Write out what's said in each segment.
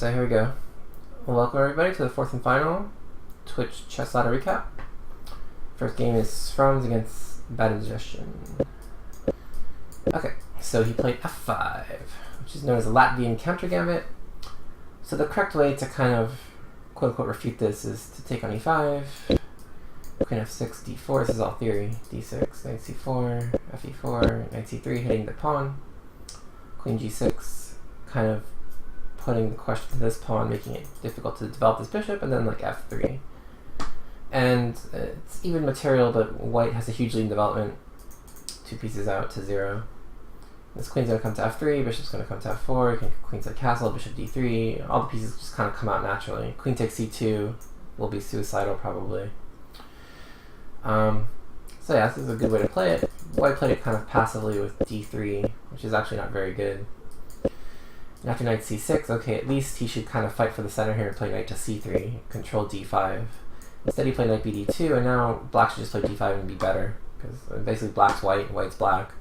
So here we go. Well, welcome everybody to the fourth and final Twitch chess ladder recap. First game is Franz against Bad Indigestion. Okay, so he played f5, which is known as a Latvian counter gambit. So the correct way to kind of quote-unquote refute this is to take on e5, queen f6, d4, this is all theory, d6, knight c4, fe4, knight c3 hitting the pawn, queen g6, kind of putting the question to this pawn, making it difficult to develop this bishop, and then like f3. And it's even material, but white has a huge lead in development. 2 pieces out to 0. This queen's going to come to f3, bishop's going to come to f4, queen to castle, bishop d3. All the pieces just kind of come out naturally. Queen takes c2 will be suicidal probably. So yeah, this is a good way to play it. White played it kind of passively with d3, which is actually not very good. And after knight c6, okay, at least he should kind of fight for the center here and play knight to c3, control d5. Instead he played knight bd2, and now black should just play d5 and be better, because basically black's white and white's black.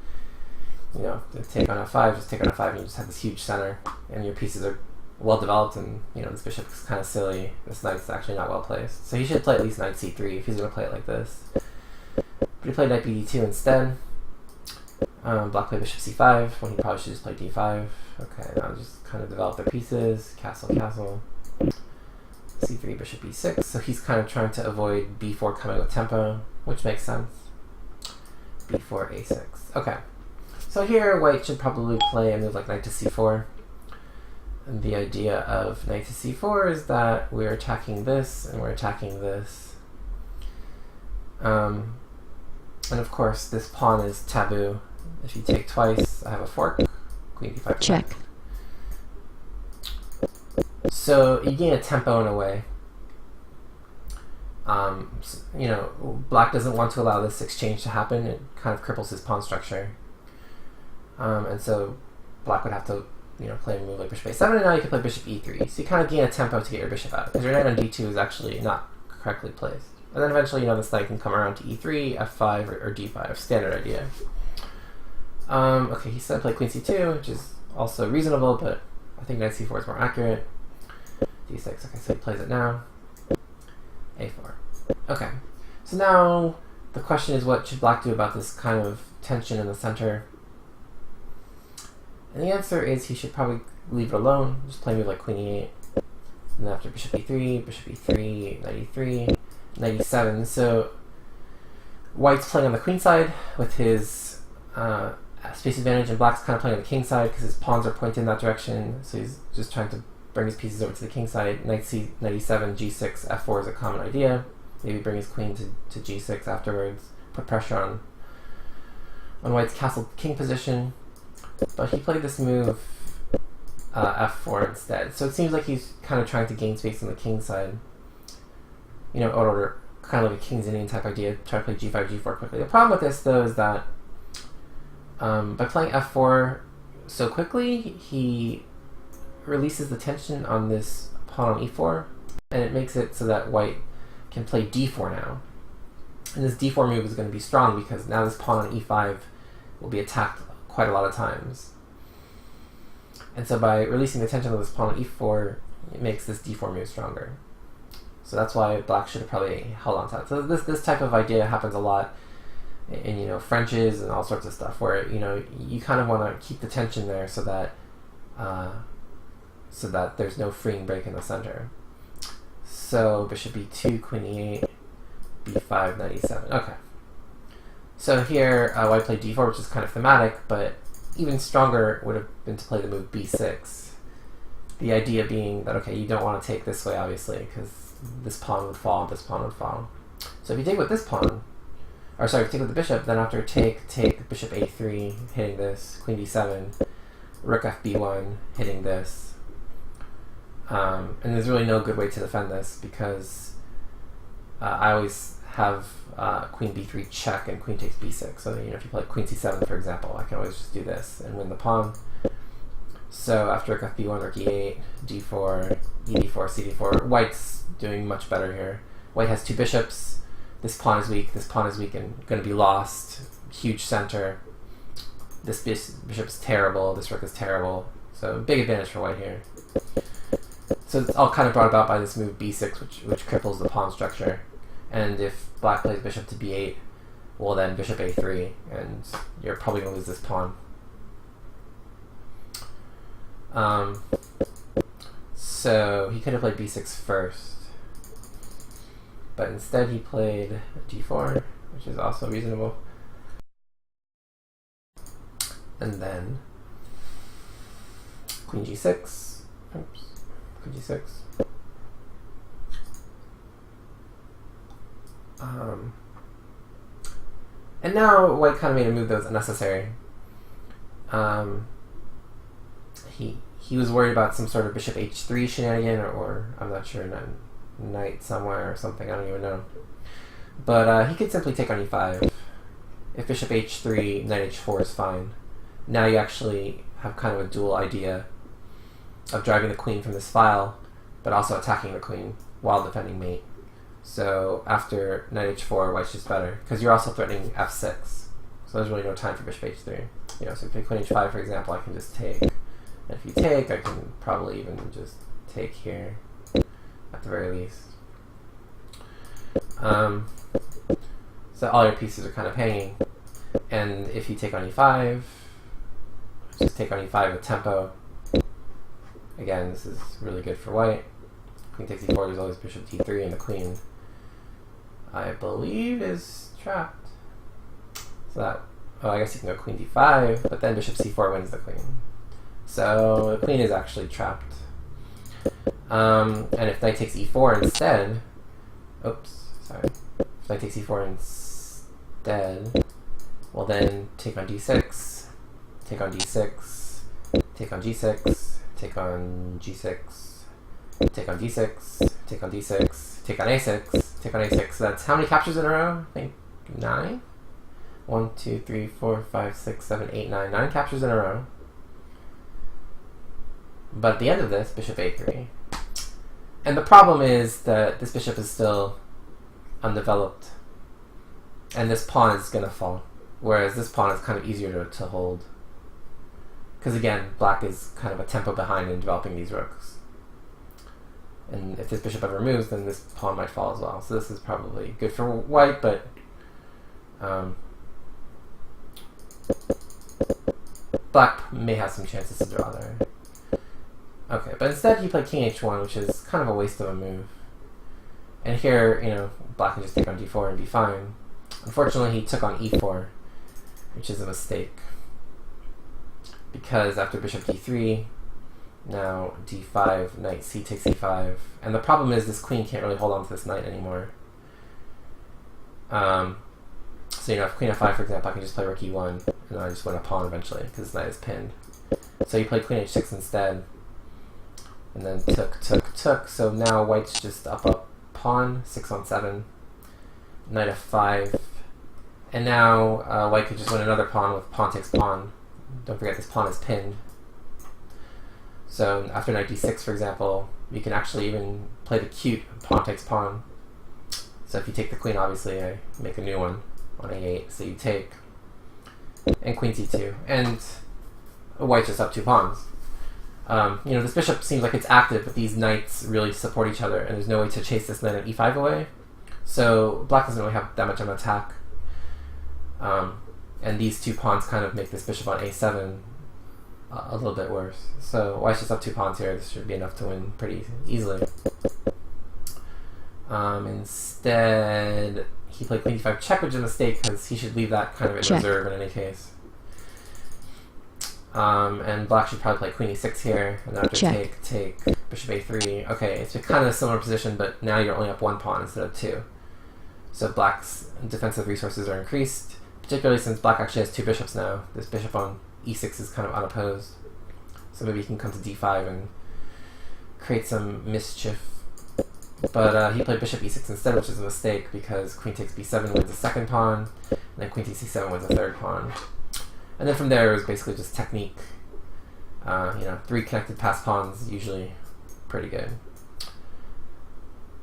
You know, to take on f5, just take on f5 and you just have this huge center, and your pieces are well developed, and you know, this bishop is kind of silly. This knight's actually not well placed. So he should play at least knight c3 if he's going to play it like this. But he played knight bd2 instead. Black played bishop c5 when he probably should just play d5. Okay, now just kind of develop their pieces. Castle, castle. c3, bishop e6. So he's kind of trying to avoid b4 coming with tempo, which makes sense. b4, a6. Okay. So here, white should probably play a move like knight to c4. And the idea of knight to c4 is that we're attacking this, and we're attacking this. And of course, this pawn is taboo. If you take twice, I have a fork. Queen d5. Check. So you gain a tempo in a way. You know, black doesn't want to allow this exchange to happen. It kind of cripples his pawn structure. And so black would have to, you know, play a move like bishop a7, and now you can play bishop e3. So you kind of gain a tempo to get your bishop out, because your knight on d2 is actually not correctly placed. And then eventually, you know, this knight can come around to e3, f5, or d5. Standard idea. Okay, he said play queen c2, which is also reasonable, but I think knight c4 is more accurate. d6, okay, so he plays it now. a4. Okay, so now the question is, what should black do about this kind of tension in the center? And the answer is he should probably leave it alone, just play a move like queen e8. And then after bishop e3, knight e3, knight e7. So white's playing on the queen side with his space advantage, and black's kind of playing on the king side because his pawns are pointed in that direction. So he's just trying to bring his pieces over to the king side. Knight e7, g6, f4 is a common idea. Maybe bring his queen to g6 afterwards. Put pressure on white's castle king position. But he played this move f4 instead. So it seems like he's kind of trying to gain space on the king side. You know, order kind of like a King's Indian type idea. Try to play g5, g4 quickly. The problem with this though is that by playing f4 so quickly, he releases the tension on this pawn on e4, and it makes it so that white can play d4 now. And this d4 move is going to be strong because now this pawn on e5 will be attacked quite a lot of times. And so by releasing the tension of this pawn on e4, it makes this d4 move stronger. So that's why black should have probably held on to that. So this type of idea happens a lot in, you know, Frenches and all sorts of stuff, where, you know, you kind of want to keep the tension there so that there's no freeing break in the center. So bishop e2, queen e8, b5, knight e7. Okay. So here white played d4, which is kind of thematic, but even stronger would have been to play the move b6. The idea being that, okay, you don't want to take this way, obviously, because this pawn would fall, this pawn would fall. So if you take with this pawn, or sorry, take with the bishop, then after take bishop a3, hitting this, queen d7, rook fb1, hitting this. And there's really no good way to defend this, because I always have queen b3 check and queen takes b6. So, you know, if you play queen c7, for example, I can always just do this and win the pawn. So after rook fb1, rook e8, d4, ed4, cd4, white's doing much better here. White has 2 bishops. This pawn is weak and going to be lost. Huge center. This bishop is terrible. This rook is terrible. So big advantage for white here. So it's all kind of brought about by this move b6, which cripples the pawn structure. And if black plays bishop to b8, well then bishop a3, and you're probably going to lose this pawn. So he could have played b6 first, but instead he played d4, which is also reasonable. And then queen g6, oops, queen g6. And now white kind of made a move that was unnecessary. He was worried about some sort of bishop h3 shenanigan, or I'm not sure, knight somewhere or something, I don't even know. But he could simply take on e5. If bishop h3, knight h4 is fine. Now you actually have kind of a dual idea of driving the queen from this file, but also attacking the queen while defending mate. So after knight h4, white's just better, because you're also threatening f6. So there's really no time for bishop h3. You know, so if you queen h5, for example, I can just take. And if you take, I can probably even just take here, at the very least. So all your pieces are kind of hanging. And if you take on e5, just take on e5 with tempo. Again, this is really good for white. Queen takes e4, there's always bishop d3, and the queen, I believe, is trapped. So that, oh, I guess you can go queen d5, but then bishop c4 wins the queen. So the queen is actually trapped. And if knight takes e4 instead, oops, sorry. If knight takes e4 instead, well then take on d6, take on d6, take on g6, take on g6, take on d6, take on d6, take on a6, take on a6. So that's how many captures in a row? I think 9? 1, 2, 3, 4, 5, 6, 7, 8, 9. 9 captures in a row. But at the end of this, bishop a3. And the problem is that this bishop is still undeveloped. And this pawn is going to fall. Whereas this pawn is kind of easier to hold. Because again, black is kind of a tempo behind in developing these rooks. And if this bishop ever moves, then this pawn might fall as well. So this is probably good for white, but black may have some chances to draw there. Okay, but instead he played king h1, which is kind of a waste of a move. And here, you know, black can just take on d4 and be fine. Unfortunately, he took on e4, which is a mistake. Because after bishop d3, now d5, knight c takes e5. And the problem is this queen can't really hold on to this knight anymore. So, you know, if queen f5, for example, I can just play rook e1, and then I just win a pawn eventually, because this knight is pinned. So you play queen h6 instead. And then took. So now white's just up a pawn, 6 on 7. Knight f5. And now white could just win another pawn with pawn takes pawn. Don't forget this pawn is pinned. So after knight d6, for example, you can actually even play the cute pawn takes pawn. So if you take the queen, obviously, I make a new one on a8. So you take, and queen c2. And white's just up 2 pawns. You know, this bishop seems like it's active, but these knights really support each other, and there's no way to chase this knight on e5 away. So black doesn't really have that much of an attack. And these 2 pawns kind of make this bishop on a7 a little bit worse. So white's just up 2 pawns here. This should be enough to win pretty easily. Instead, he played queen d5 check, which is a mistake, because he should leave that kind of in reserve in any case. And black should probably play queen e6 here, and then after take bishop a3. Okay, it's kind of a similar position, but now you're only up 1 pawn instead of 2. So black's defensive resources are increased, particularly since black actually has 2 bishops now. This bishop on e6 is kind of unopposed. So maybe he can come to d5 and create some mischief. But he played bishop e6 instead, which is a mistake, because queen takes b7 wins the second pawn, and then queen takes c7 wins the third pawn. And then from there, it was basically just technique. You know, 3 connected pass pawns, usually pretty good.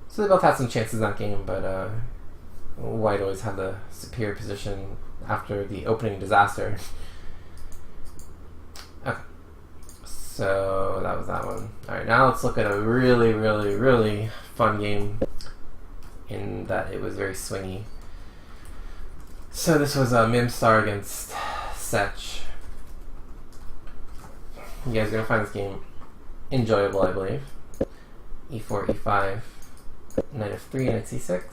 So they both had some chances in that game, but white always had the superior position after the opening disaster. Okay. So that was that one. Alright, now let's look at a really, really, really fun game in that it was very swingy. So this was a Mimstar against Setch. You guys are going to find this game enjoyable, I believe. E4, E5, knight f3, knight c6,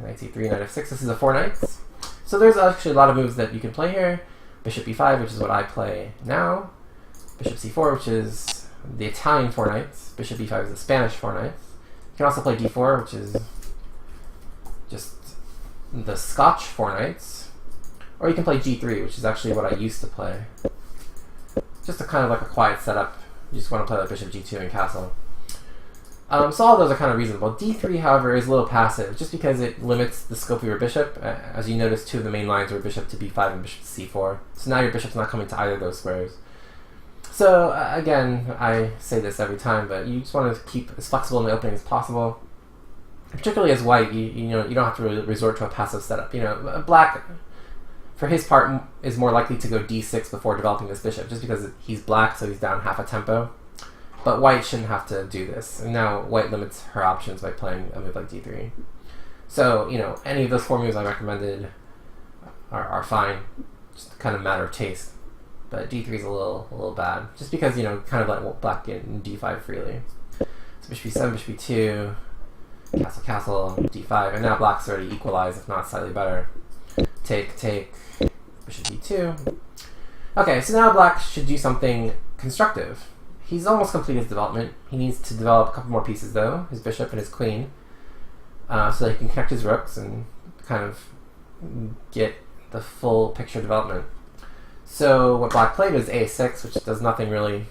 knight c3, knight f6. This is a 4 knights. So there's actually a lot of moves that you can play here. Bishop e5, which is what I play now. Bishop c4, which is the Italian 4 knights. Bishop e5 is the Spanish 4 knights. You can also play d4, which is just the Scotch 4 knights. Or you can play g3, which is actually what I used to play. Just a kind of like a quiet setup. You just want to play like bishop g2 and castle. So all those are kind of reasonable. d3, however, is a little passive, just because it limits the scope of your bishop. As you notice, two of the main lines were bishop to b5 and bishop to c4. So now your bishop's not coming to either of those squares. So again, I say this every time, but you just want to keep as flexible in the opening as possible. Particularly as white, you don't have to really resort to a passive setup. Black, for his part, is more likely to go d6 before developing this bishop, just because he's black, so he's down half a tempo. But white shouldn't have to do this. And now white limits her options by playing a move like d3. So, any of those 4 moves I recommended are fine. Just kind of a matter of taste. But d3 is a little bad. Just because, kind of let black get in d5 freely. So bishop e7, bishop e2, castle, castle, d5. And now black's already equalized, if not slightly better. Take, bishop d2. Okay, so now black should do something constructive. He's almost completed his development. He needs to develop a couple more pieces, though, his bishop and his queen, so that he can connect his rooks and kind of get the full picture development. So what black played was a6, which does nothing really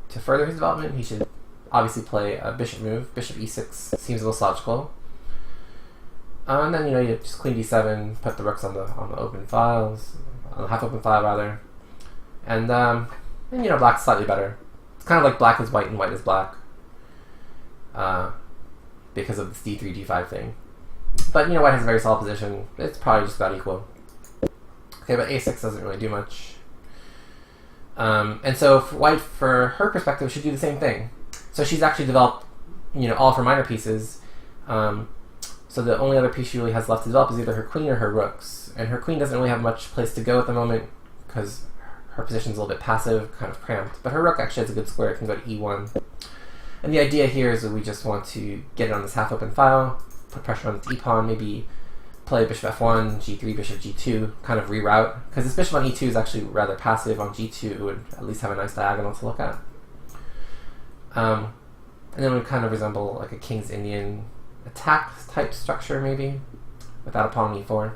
to further his development. He should obviously play a bishop move. Bishop e6 seems most logical. And then, you just queen d7, put the rooks on the open files, on the half-open file, rather. And black's slightly better. Kind of like black is white and white is black, because of this d3, d5 thing. But white has a very solid position. It's probably just about equal. Okay, but a6 doesn't really do much. And so white, for her perspective, should do the same thing. So she's actually developed, all of her minor pieces. So the only other piece she really has left to develop is either her queen or her rooks. And her queen doesn't really have much place to go at the moment, because her position's a little bit passive, kind of cramped. But her rook actually has a good square. It can go to e1. And the idea here is that we just want to get it on this half-open file, put pressure on its e-pawn, maybe play bishop f1, g3, bishop g2, kind of reroute. Because this bishop on e2 is actually rather passive. On g2, it would at least have a nice diagonal to look at. And then it would kind of resemble like a King's Indian attack-type structure, maybe, without a pawn on e4.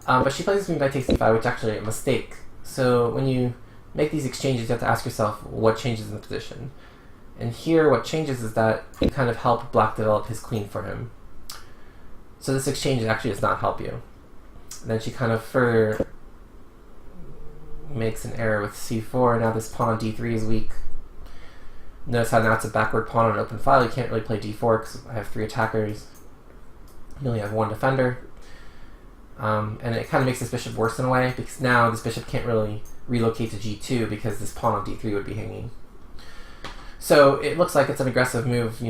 But she plays this move knight takes e5, which is actually a mistake. So when you make these exchanges, you have to ask yourself what changes in the position. And here what changes is that you kind of help black develop his queen for him. So this exchange actually does not help you. And then she kind of further makes an error with c4. Now this pawn on d3 is weak. Notice how now it's a backward pawn on an open file. You can't really play d4 because I have 3 attackers. You only have 1 defender. And it kind of makes this bishop worse in a way, because now this bishop can't really relocate to g2 because this pawn on d3 would be hanging. So it looks like it's an aggressive move,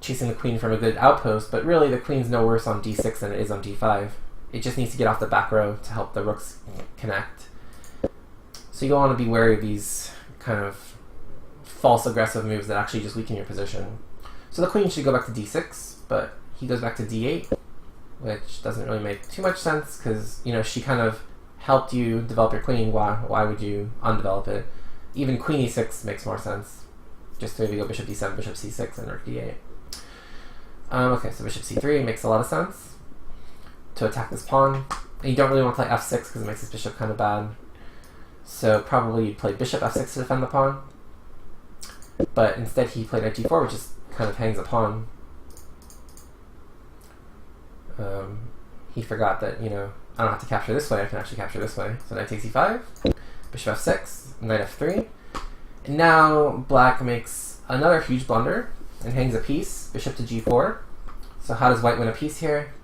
chasing the queen from a good outpost, but really the queen's no worse on d6 than it is on d5. It just needs to get off the back row to help the rooks connect. So you want to be wary of these kind of false aggressive moves that actually just weaken your position. So the queen should go back to d6, but he goes back to d8. Which doesn't really make too much sense, because she kind of helped you develop your queen. Why would you undevelop it? Even queen e6 makes more sense. Just to maybe go bishop d7, bishop c6, and rook d8. Okay, so bishop c3 makes a lot of sense to attack this pawn. And you don't really want to play f6 because it makes this bishop kind of bad. So probably you'd play bishop f6 to defend the pawn. But instead he played knight g4, which just kind of hangs the pawn. He forgot that, I don't have to capture this way, I can actually capture this way. So knight takes e5, bishop f6, knight f3. And now black makes another huge blunder and hangs a piece, bishop to g4. So how does white win a piece here?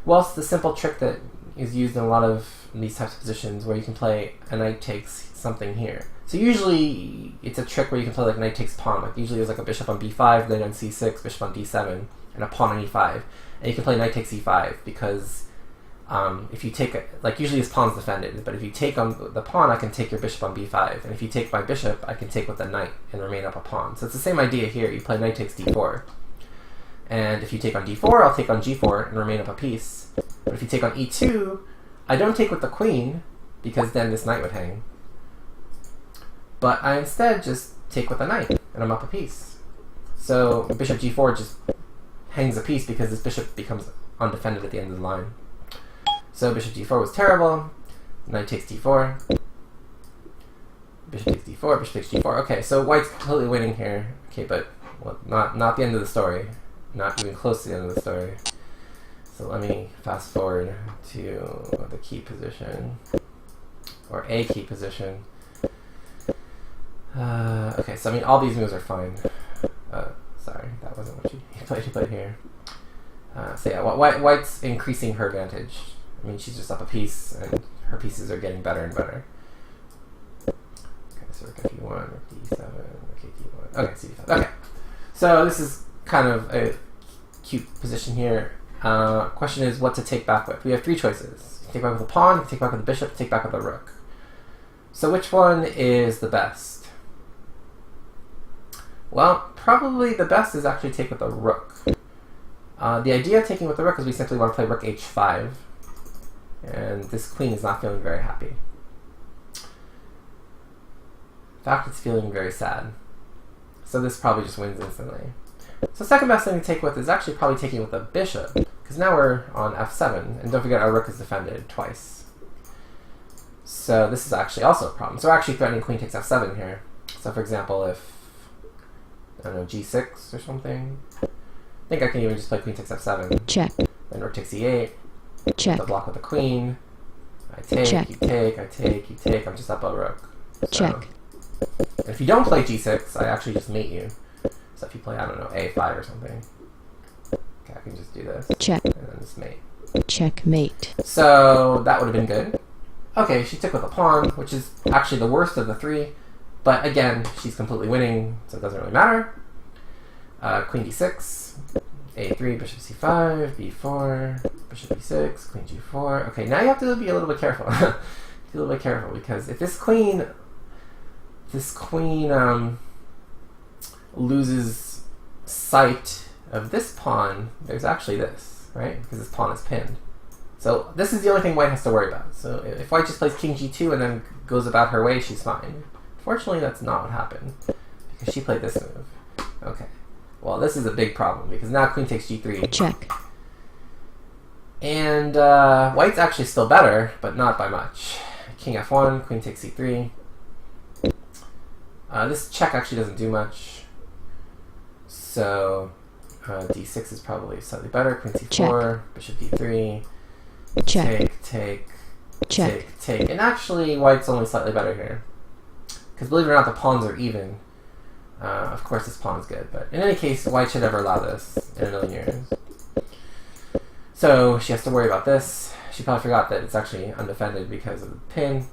Well, it's the simple trick that is used in a lot of these types of positions where you can play a knight takes something here. So usually it's a trick where you can play like knight takes pawn. Like usually there's like a bishop on b5, then on c6, bishop on d7, and a pawn on e5. And you can play knight takes e5 because if you take like usually this pawn's defended, but if you take on the pawn, I can take your bishop on b5, and if you take my bishop, I can take with the knight and remain up a pawn. So it's the same idea here. You play knight takes d4, and if you take on d4, I'll take on g4 and remain up a piece. But if you take on e2, I don't take with the queen because then this knight would hang. But I instead just take with the knight and I'm up a piece. So bishop g4 just hangs a piece because this bishop becomes undefended at the end of the line. So bishop d4 was terrible. Knight takes d4. Bishop takes d4. Bishop takes g4. Okay, so white's completely winning here. Okay, but well, not the end of the story. Not even close to the end of the story. So let me fast forward to the key position, or a key position. Okay, so I mean all these moves are fine. Sorry, that wasn't what you played here. So yeah, white's increasing her advantage. I mean, she's just up a piece, and her pieces are getting better and better. Okay, so rook f1, rook d7, rook d1. Okay, c5. Okay, so this is kind of a cute position here. Question is what to take back with. We have three choices. You can take back with a pawn, you can take back with a bishop, take back with a rook. So which one is the best? Well, probably the best is actually take with a rook. The idea of taking with the rook is we simply want to play rook h5, and this queen is not feeling very happy. In fact, it's feeling very sad. So this probably just wins instantly. So second best thing to take with is actually probably taking with a bishop, because now we're on f7, and don't forget our rook is defended twice. So this is actually also a problem. So we're actually threatening queen takes f7 here. So for example, if, I don't know, g6 or something, I think I can even just play queen takes f7. Check. Then rook takes e8. Check. The block with the queen. I take, check. You take, I take, you take. I'm just up a rook. So, check. And if you don't play g6, I actually just mate you. So if you play, I don't know, a5 or something, okay, I can just do this. Check. And then just mate. Checkmate. So that would have been good. Okay, she took with a pawn, which is actually the worst of the three. But again, she's completely winning, so it doesn't really matter. Queen d6, a3, bishop c5, b4, bishop e6, queen g4. Okay, now you have to be a little bit careful. Be a little bit careful, because if this queen loses sight of this pawn, there's actually this, right? Because this pawn is pinned. So this is the only thing white has to worry about. So if white just plays king g2 and then goes about her way, she's fine. Fortunately, that's not what happened, because she played this move. Okay. Well, this is a big problem, because now queen takes g3. Check. And white's actually still better, but not by much. King f1, queen takes c3. This check actually doesn't do much. So d6 is probably slightly better. Queen c4, check. Bishop d3. Check. Take, check. Take. And actually, white's only slightly better here. Because believe it or not, the pawns are even. Of course, this pawn's good, but in any case, white should never allow this in a million years. So she has to worry about this. She probably forgot that it's actually undefended because of the pin.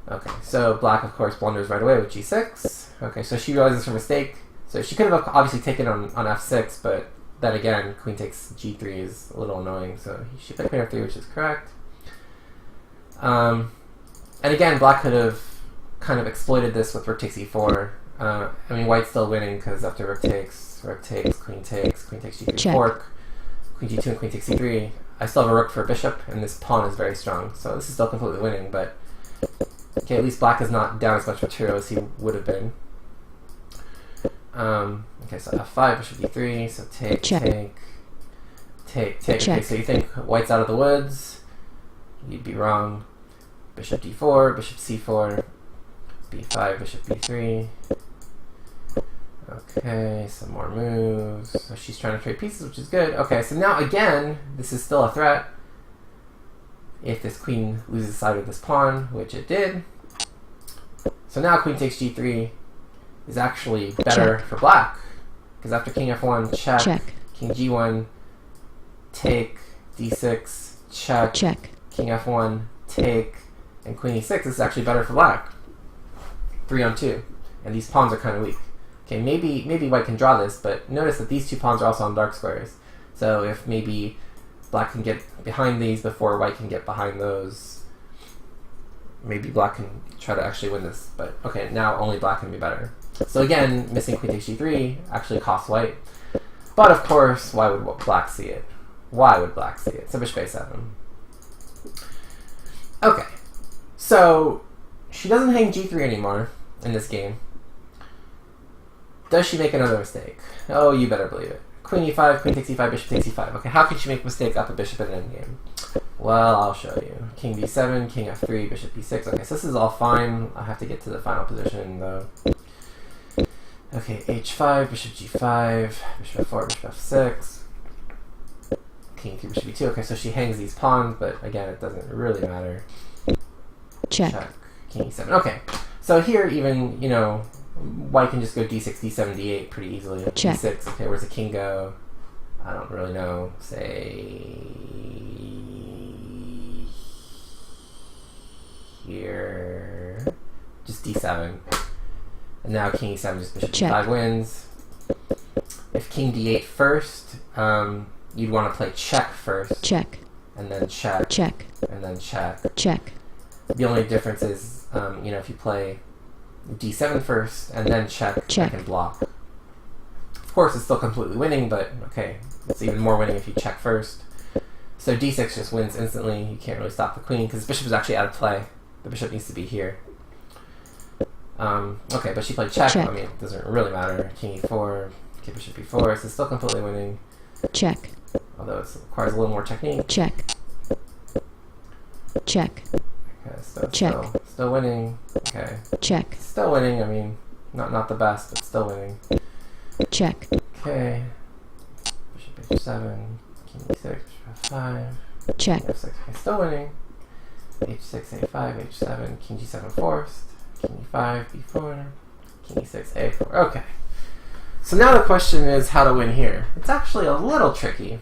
Okay, so black, of course, blunders right away with g6. Okay, so she realizes her mistake. So she could have obviously taken on f6, but then again, queen takes g3 is a little annoying, so she played queen f3, which is correct. And again, black could have kind of exploited this with rook takes e4. I mean, white's still winning because after rook takes, queen takes g3 check. Fork, queen g2 and queen takes c3. I still have a rook for a bishop, and this pawn is very strong, so this is still completely winning, but okay, at least black is not down as much material as he would have been. Okay, so f5, bishop d3, so take, check. Take. Check. Okay, so you think white's out of the woods? You'd be wrong. Bishop d4, bishop c4, b5, bishop b3. Okay, some more moves. So she's trying to trade pieces, which is good. Okay, so now again, this is still a threat. If this queen loses sight of this pawn, which it did. So now queen takes g3 is actually better check. For black. Because after king f1, check. King g1, take, d6, check. king f1, take, and queen e6, this is actually better for black. 3 on 2. And these pawns are kind of weak. Okay, maybe white can draw this, but notice that these two pawns are also on dark squares. So if maybe black can get behind these before white can get behind those, maybe black can try to actually win this. But okay, now only black can be better. So again, missing queen takes g3 actually costs white. But of course, why would black see it? Why would black see it? So bishop a7. Okay, so she doesn't hang g3 anymore in this game. Does she make another mistake? Oh, you better believe it. Queen e5, queen takes e5, bishop takes e5. Okay, how could she make a mistake up a bishop at an endgame? Well, I'll show you. King b7, king f3, bishop b6. Okay, so this is all fine. I have to get to the final position, though. Okay, h5, bishop g5, bishop f4, bishop f6. King e3, bishop b2. Okay, so she hangs these pawns, but again, it doesn't really matter. Check. King e7. Okay, so here even, you know, white can just go d6, d7, d8 pretty easily. Check. d6. Okay, where's the king go? I don't really know. Say here. Just d7. And now king e7, just bishop Check. d5 wins. If king d8 first, you'd want to play check first. Check. And then check. Check. And then check. Check. The only difference is, you know, if you play d7 first and then check, Check. I can block. Of course, it's still completely winning, but okay, it's even more winning if you check first. So d6 just wins instantly. You can't really stop the queen because the bishop is actually out of play. The bishop needs to be here. Okay, but she played check. Check. I mean, it doesn't really matter. King e4, king bishop b4, so it's still completely winning. Check. Although it requires a little more technique. Check. Check. Okay, so Check. still winning. Okay. Check. Still winning. I mean, not the best, but still winning. Check. Okay. Bishop h7, king e6, bishop f5, Check. king f6. Okay, still winning. h6, a5, h7, king g7 forced, king e5, b4, king e6, a4. Okay. So now the question is how to win here. It's actually a little tricky.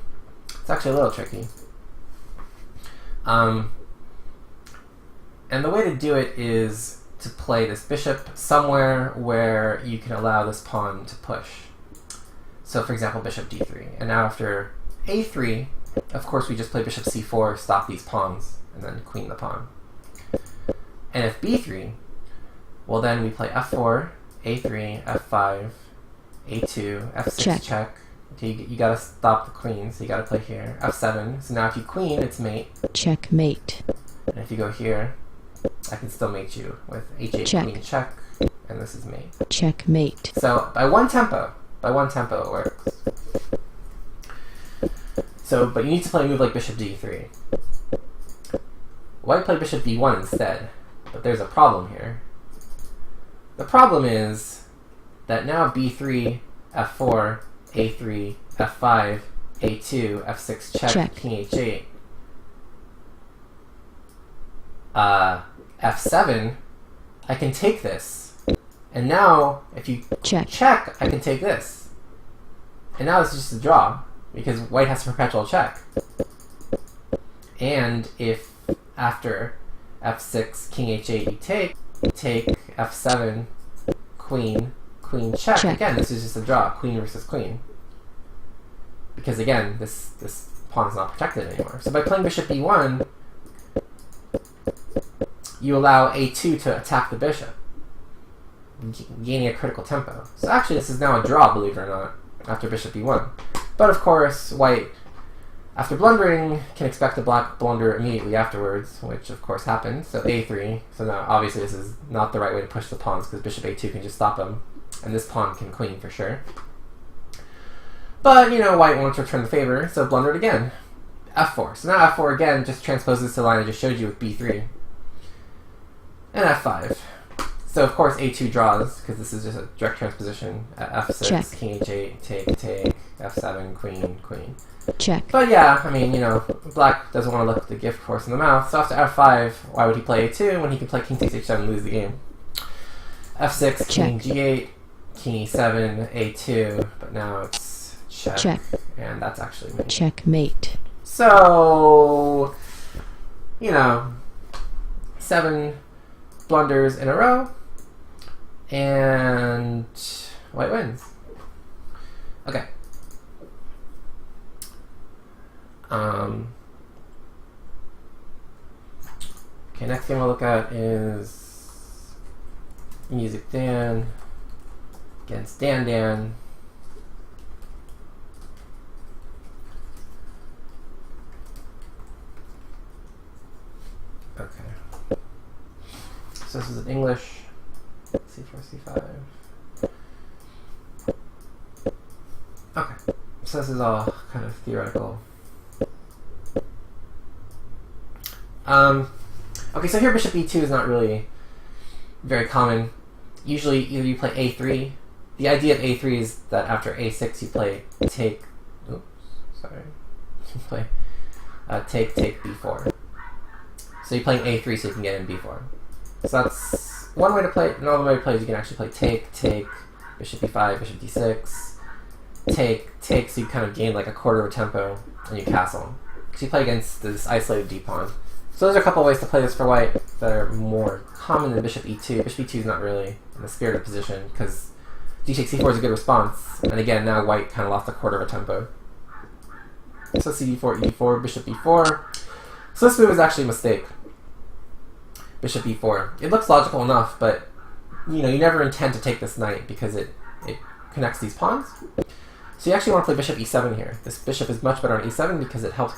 And the way to do it is to play this bishop somewhere where you can allow this pawn to push. So for example, bishop d3. And now after a3, of course we just play bishop c4, stop these pawns, and then queen the pawn. And if b3, well then we play f4, a3, f5, a2, f6 check. Okay, you gotta stop the queen, so you gotta play here. f7, so now if you queen, it's mate. Checkmate. And if you go here, I can still mate you with h8 Check. queen check, and this is mate. Checkmate. So by one tempo it works. So, but you need to play a move like bishop d3. White played bishop d1 instead, but there's a problem here. The problem is that now b3, f4, a3, f5, a2, f6 check. King h8. F7, I can take this. And now, if you check, I can take this. And now it's just a draw, because white has to perpetual check. And if after f6, king h8 you take f7, queen check. Again, this is just a draw, queen versus queen. Because again, this pawn is not protected anymore. So by playing bishop e1, you allow a2 to attack the bishop, gaining a critical tempo. So actually this is now a draw, believe it or not, after bishop e1. But of course, white, after blundering, can expect a black blunder immediately afterwards, which of course happened. So a3, so now obviously this is not the right way to push the pawns, because bishop a2 can just stop him, and this pawn can queen for sure. But, you know, white wants to return the favor, so blundered again. f4. So now f4 again just transposes the line I just showed you with b3. And f5. So of course a2 draws, because this is just a direct transposition. f6, check. King h8, take, f7, queen. Check. But yeah, I mean, you know, black doesn't want to look the gift horse in the mouth, so after f5, why would he play a2 when he can play king takes h7 and lose the game? f6, king g8, king e7, a2, but now it's check. And that's actually mate. Checkmate. So you know, 7 blunders in a row, and white wins. Okay. Okay, next game we'll look at is Music Dan against Dan Dan. Okay. So this is in English. C4, C5. Okay. So this is all kind of theoretical. Okay, so here bishop e2 is not really very common. Usually either you play a3. The idea of a3 is that after a6 you play take... Oops, sorry. You play take, b4. So you're playing a3 so you can get in b4. So that's one way to play it. Another way to play is you can actually play take, bishop e5, bishop d6, take, so you kind of gain like a quarter of a tempo, and you castle. Because you play against this isolated d-pawn. So those are a couple of ways to play this for white that are more common than bishop e2. Bishop e2 is not really in the spirit of position, because d takes c4 is a good response. And again, now white kind of lost a quarter of a tempo. So cd4, e4, bishop e4. So this move is actually a mistake. Bishop e4. It looks logical enough, but you know, you never intend to take this knight because it connects these pawns. So you actually want to play bishop e7 here. This bishop is much better on e7 because it helps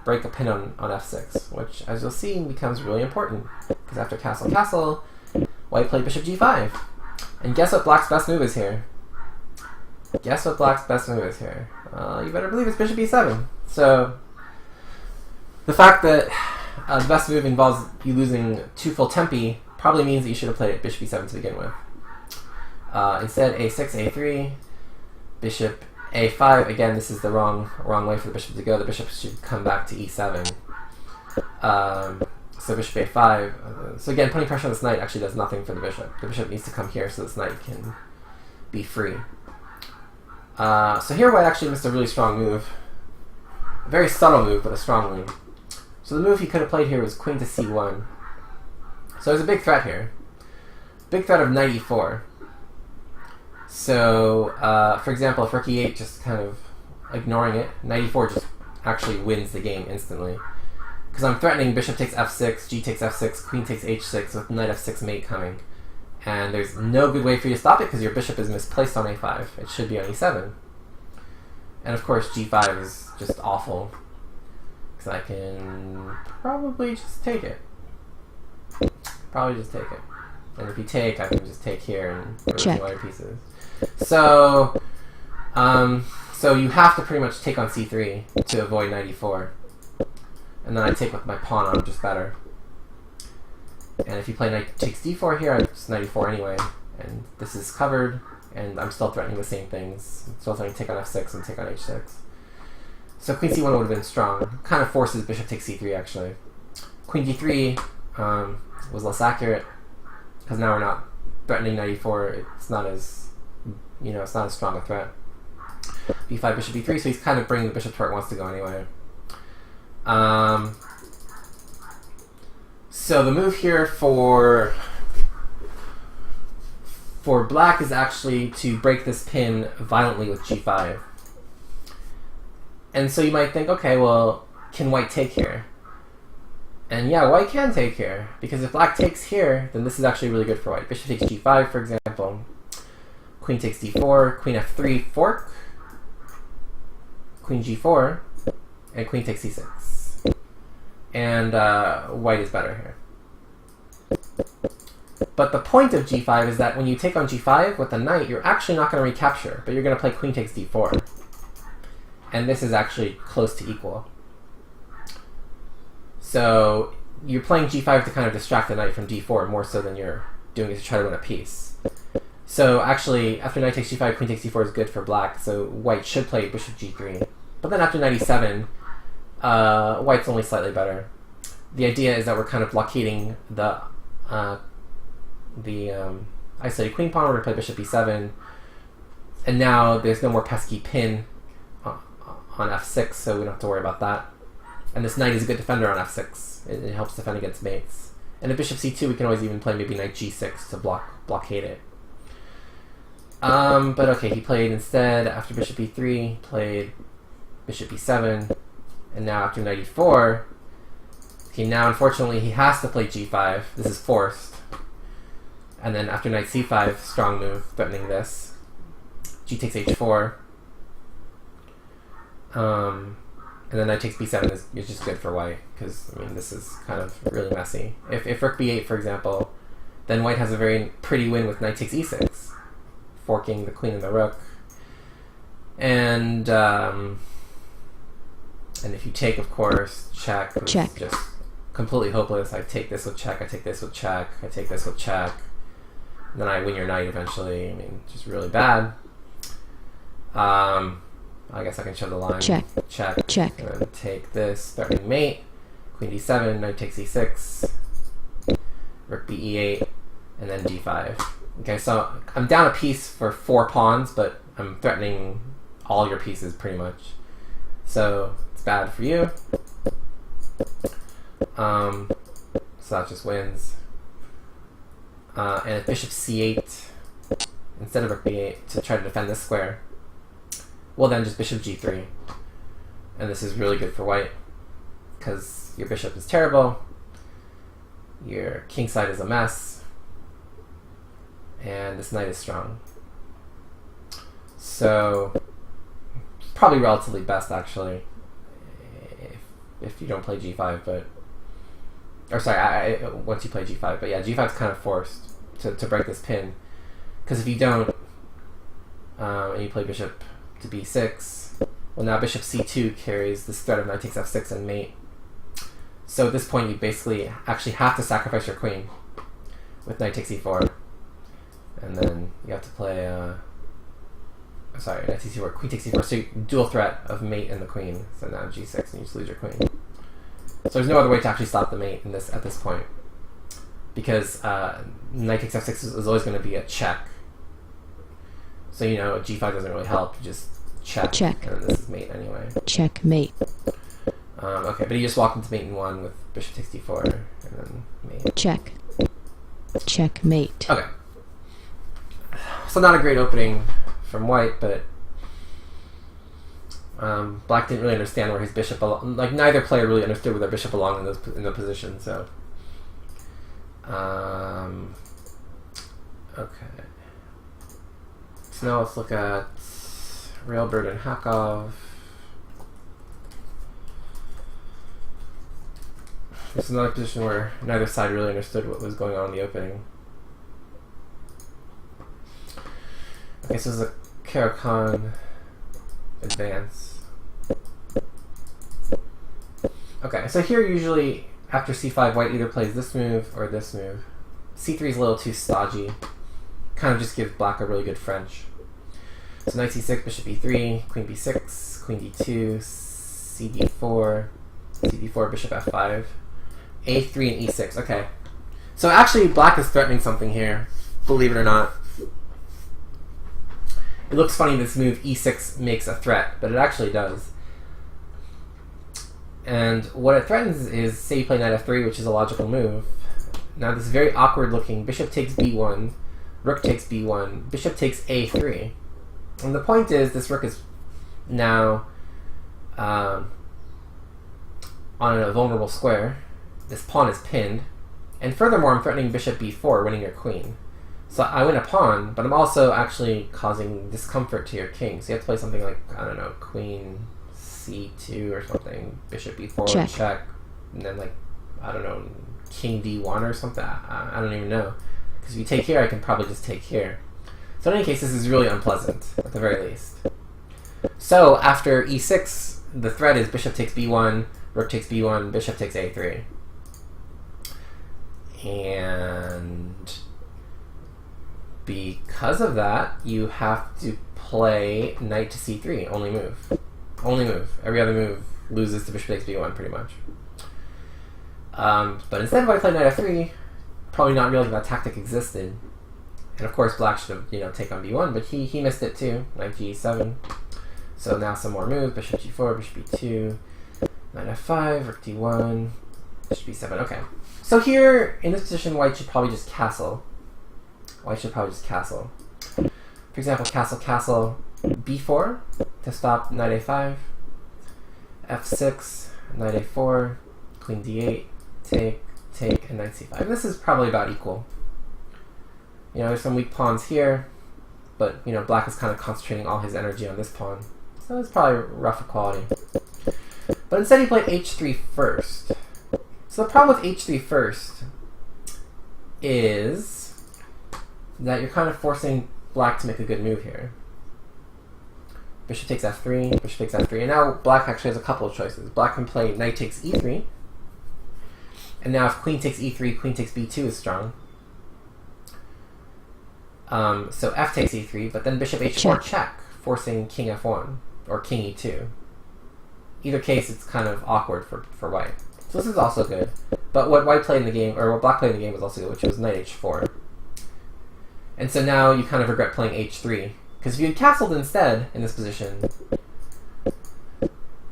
break a pin on f6, which, as you'll see, becomes really important. Because after castle, castle, white played bishop g5. And guess what black's best move is here? Guess what black's best move is here? You better believe it's bishop e7. So the fact that the best move involves you losing 2 full tempi probably means that you should have played bishop e7 to begin with. Instead, a6, a3, bishop a5. Again, this is the wrong way for the bishop to go. The bishop should come back to e7. So bishop a5. So again, putting pressure on this knight actually does nothing for the bishop. The bishop needs to come here so this knight can be free. So here white actually missed a really strong move. A very subtle move, but a strong move. So the move he could have played here was queen to c1. So there's a big threat here. Big threat of knight e4. So, for example, if rook e8 just kind of ignoring it, knight e4 just actually wins the game instantly. Because I'm threatening bishop takes f6, g takes f6, queen takes h6 with knight f6 mate coming. And there's no good way for you to stop it because your bishop is misplaced on a5. It should be on e7. And of course g5 is just awful. Because I can probably just take it. Probably just take it. And if you take, I can just take here and everything other pieces. So, so you have to pretty much take on c3 to avoid knight e4. And then I take with my pawn on just better. And if you play knight takes d4 here, I just knight e4 anyway. And this is covered, and I'm still threatening the same things. I'm still threatening take on f6 and take on h6. So queen c1 would have been strong. Kind of forces bishop takes c3 actually. Queen d3 was less accurate because now we're not threatening knight e4. It's not as, you know, it's not as strong a threat. b5 bishop e3, so he's kind of bringing the bishop to where it wants to go anyway. So the move here for black is actually to break this pin violently with g5. And so you might think, okay, well, can white take here? And yeah, white can take here, because if black takes here, then this is actually really good for white. Bishop takes g5, for example. Queen takes d4, queen f3, fork, queen g4, and queen takes c6. And white is better here. But the point of g5 is that when you take on g5 with the knight, you're actually not going to recapture, but you're going to play queen takes d4. And this is actually close to equal. So you're playing g5 to kind of distract the knight from d4 more so than you're doing it to try to win a piece. So actually, after knight takes g5, queen takes d4 is good for black, so white should play bishop g3. But then after knight e7, white's only slightly better. The idea is that we're kind of blockading the isolated queen pawn. We're going to play bishop e7, and now there's no more pesky pin on f6, so we don't have to worry about that. And this knight is a good defender on f6. It helps defend against mates. And at bishop c2, we can always even play maybe knight g6 to blockade it. But okay, he played instead, after bishop e3, played bishop e7, and now after knight e4, okay, now unfortunately he has to play g5. This is forced. And then after knight c5, strong move, threatening this. G takes h4. And then knight takes b7 is just good for white, because, I mean, this is kind of really messy. If rook b8, for example, then white has a very pretty win with knight takes e6, forking the queen and the rook. And if you take, of course, check. Check. Just completely hopeless. I take this with check, I take this with check, I take this with check. And then I win your knight eventually. I mean, just really bad. I guess I can show the line. Check. Check. Check. And then take this, threatening mate. Queen d7, knight takes e6. Rook b8, and then d5. Okay, so I'm down a piece for 4 pawns, but I'm threatening all your pieces pretty much. So it's bad for you. So that just wins. And if bishop c8 instead of rook b8 to try to defend this square, well then just bishop g3. And this is really good for white, because your bishop is terrible, your king side is a mess, and this knight is strong. So probably relatively best actually, if you don't play g5, but, or sorry, once you play g5, but yeah, g5 is kind of forced to break this pin, because if you don't, and you play bishop to b6, well now bishop c2 carries this threat of knight takes f6 and mate. So at this point you basically actually have to sacrifice your queen with knight takes e4, and then you have to play sorry, knight takes e4, queen takes e4, so you dual threat of mate and the queen, so now g6 and you just lose your queen. So there's no other way to actually stop the mate in this at this point, because knight takes f6 is always going to be a check. So you know g5 doesn't really help, you just check. Check. And this is mate anyway. Checkmate. Okay, but he just walked into mate in 1 with bishop takes d4 and then mate. Check. Checkmate. Okay. So not a great opening from white, but black didn't really understand where his bishop belonged. Like neither player really understood where their bishop belonged in the position. So, okay. So now let's look at Railbird and Hakov. This is another position where neither side really understood what was going on in the opening. Okay, so this is a Caro-Kann advance. Okay, so here usually after c5, white either plays this move or this move. c3 is a little too stodgy. Kind of just gives black a really good French. So knight c6, bishop e3, queen b6, queen d2, cd4, cd4, bishop f5, a3 and e6. Okay. So actually black is threatening something here, believe it or not. It looks funny this move e6 makes a threat, but it actually does. And what it threatens is, say you play knight f3, which is a logical move. Now this very awkward looking bishop takes b1, rook takes b1, bishop takes a3. And the point is, this rook is now on a vulnerable square. This pawn is pinned. And furthermore, I'm threatening bishop b4, winning your queen. So I win a pawn, but I'm also actually causing discomfort to your king. So you have to play something like, I don't know, queen c2 or something, bishop b4, check. Check, and then like, I don't know, king d1 or something. I don't even know. Because if you take here, I can probably just take here. So in any case, this is really unpleasant, at the very least. So after e6, the threat is bishop takes b1, rook takes b1, bishop takes a3. And because of that, you have to play knight to c3, only move. Only move. Every other move loses to bishop takes b1, pretty much. But instead, if I play knight f3, probably not realizing that tactic existed. And of course, black should have, take on b1, but he missed it too. Knight g7. So now some more moves. Bishop g4, bishop b2, Knight f5, rook d1, bishop b7. Okay. So here, in this position, white should probably just castle. White should probably just castle. For example, castle, b4 to stop knight a5, f6, knight a4, queen d8, take, and knight c5. And this is probably about equal. You know, there's some weak pawns here, but, you know, black is kind of concentrating all his energy on this pawn. So it's probably rough equality. But instead he played h3 first. So the problem with h3 first is that you're kind of forcing black to make a good move here. Bishop takes f3, bishop takes f3, and now black actually has a couple of choices. Black can play knight takes e3, and now if queen takes e3, queen takes b2 is strong. So f takes e3, but then bishop h4 check, forcing king f1, or king e2. Either case, it's kind of awkward for white. So this is also good. But what white played in the game, or what black played in the game was also good, which was knight h4. And so now you kind of regret playing h3. Because if you had castled instead in this position,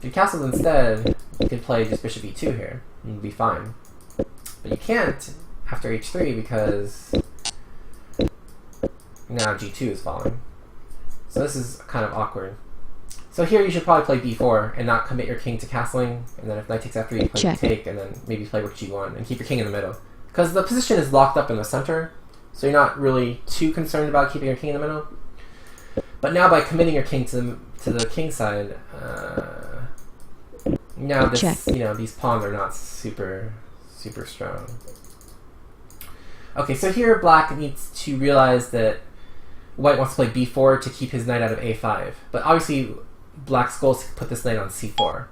you could play just bishop e2 here, and you'd be fine. But you can't after h3 because now g2 is falling. So this is kind of awkward. So here you should probably play b4 and not commit your king to castling, and then if knight takes f3 you play take, and then maybe play rook g1 and keep your king in the middle. Because the position is locked up in the center, so you're not really too concerned about keeping your king in the middle. But now by committing your king to the king side, now this, you know, these pawns are not super strong. Okay, so here black needs to realize that white wants to play b4 to keep his knight out of a5, but obviously black's goal is to put this knight on c4.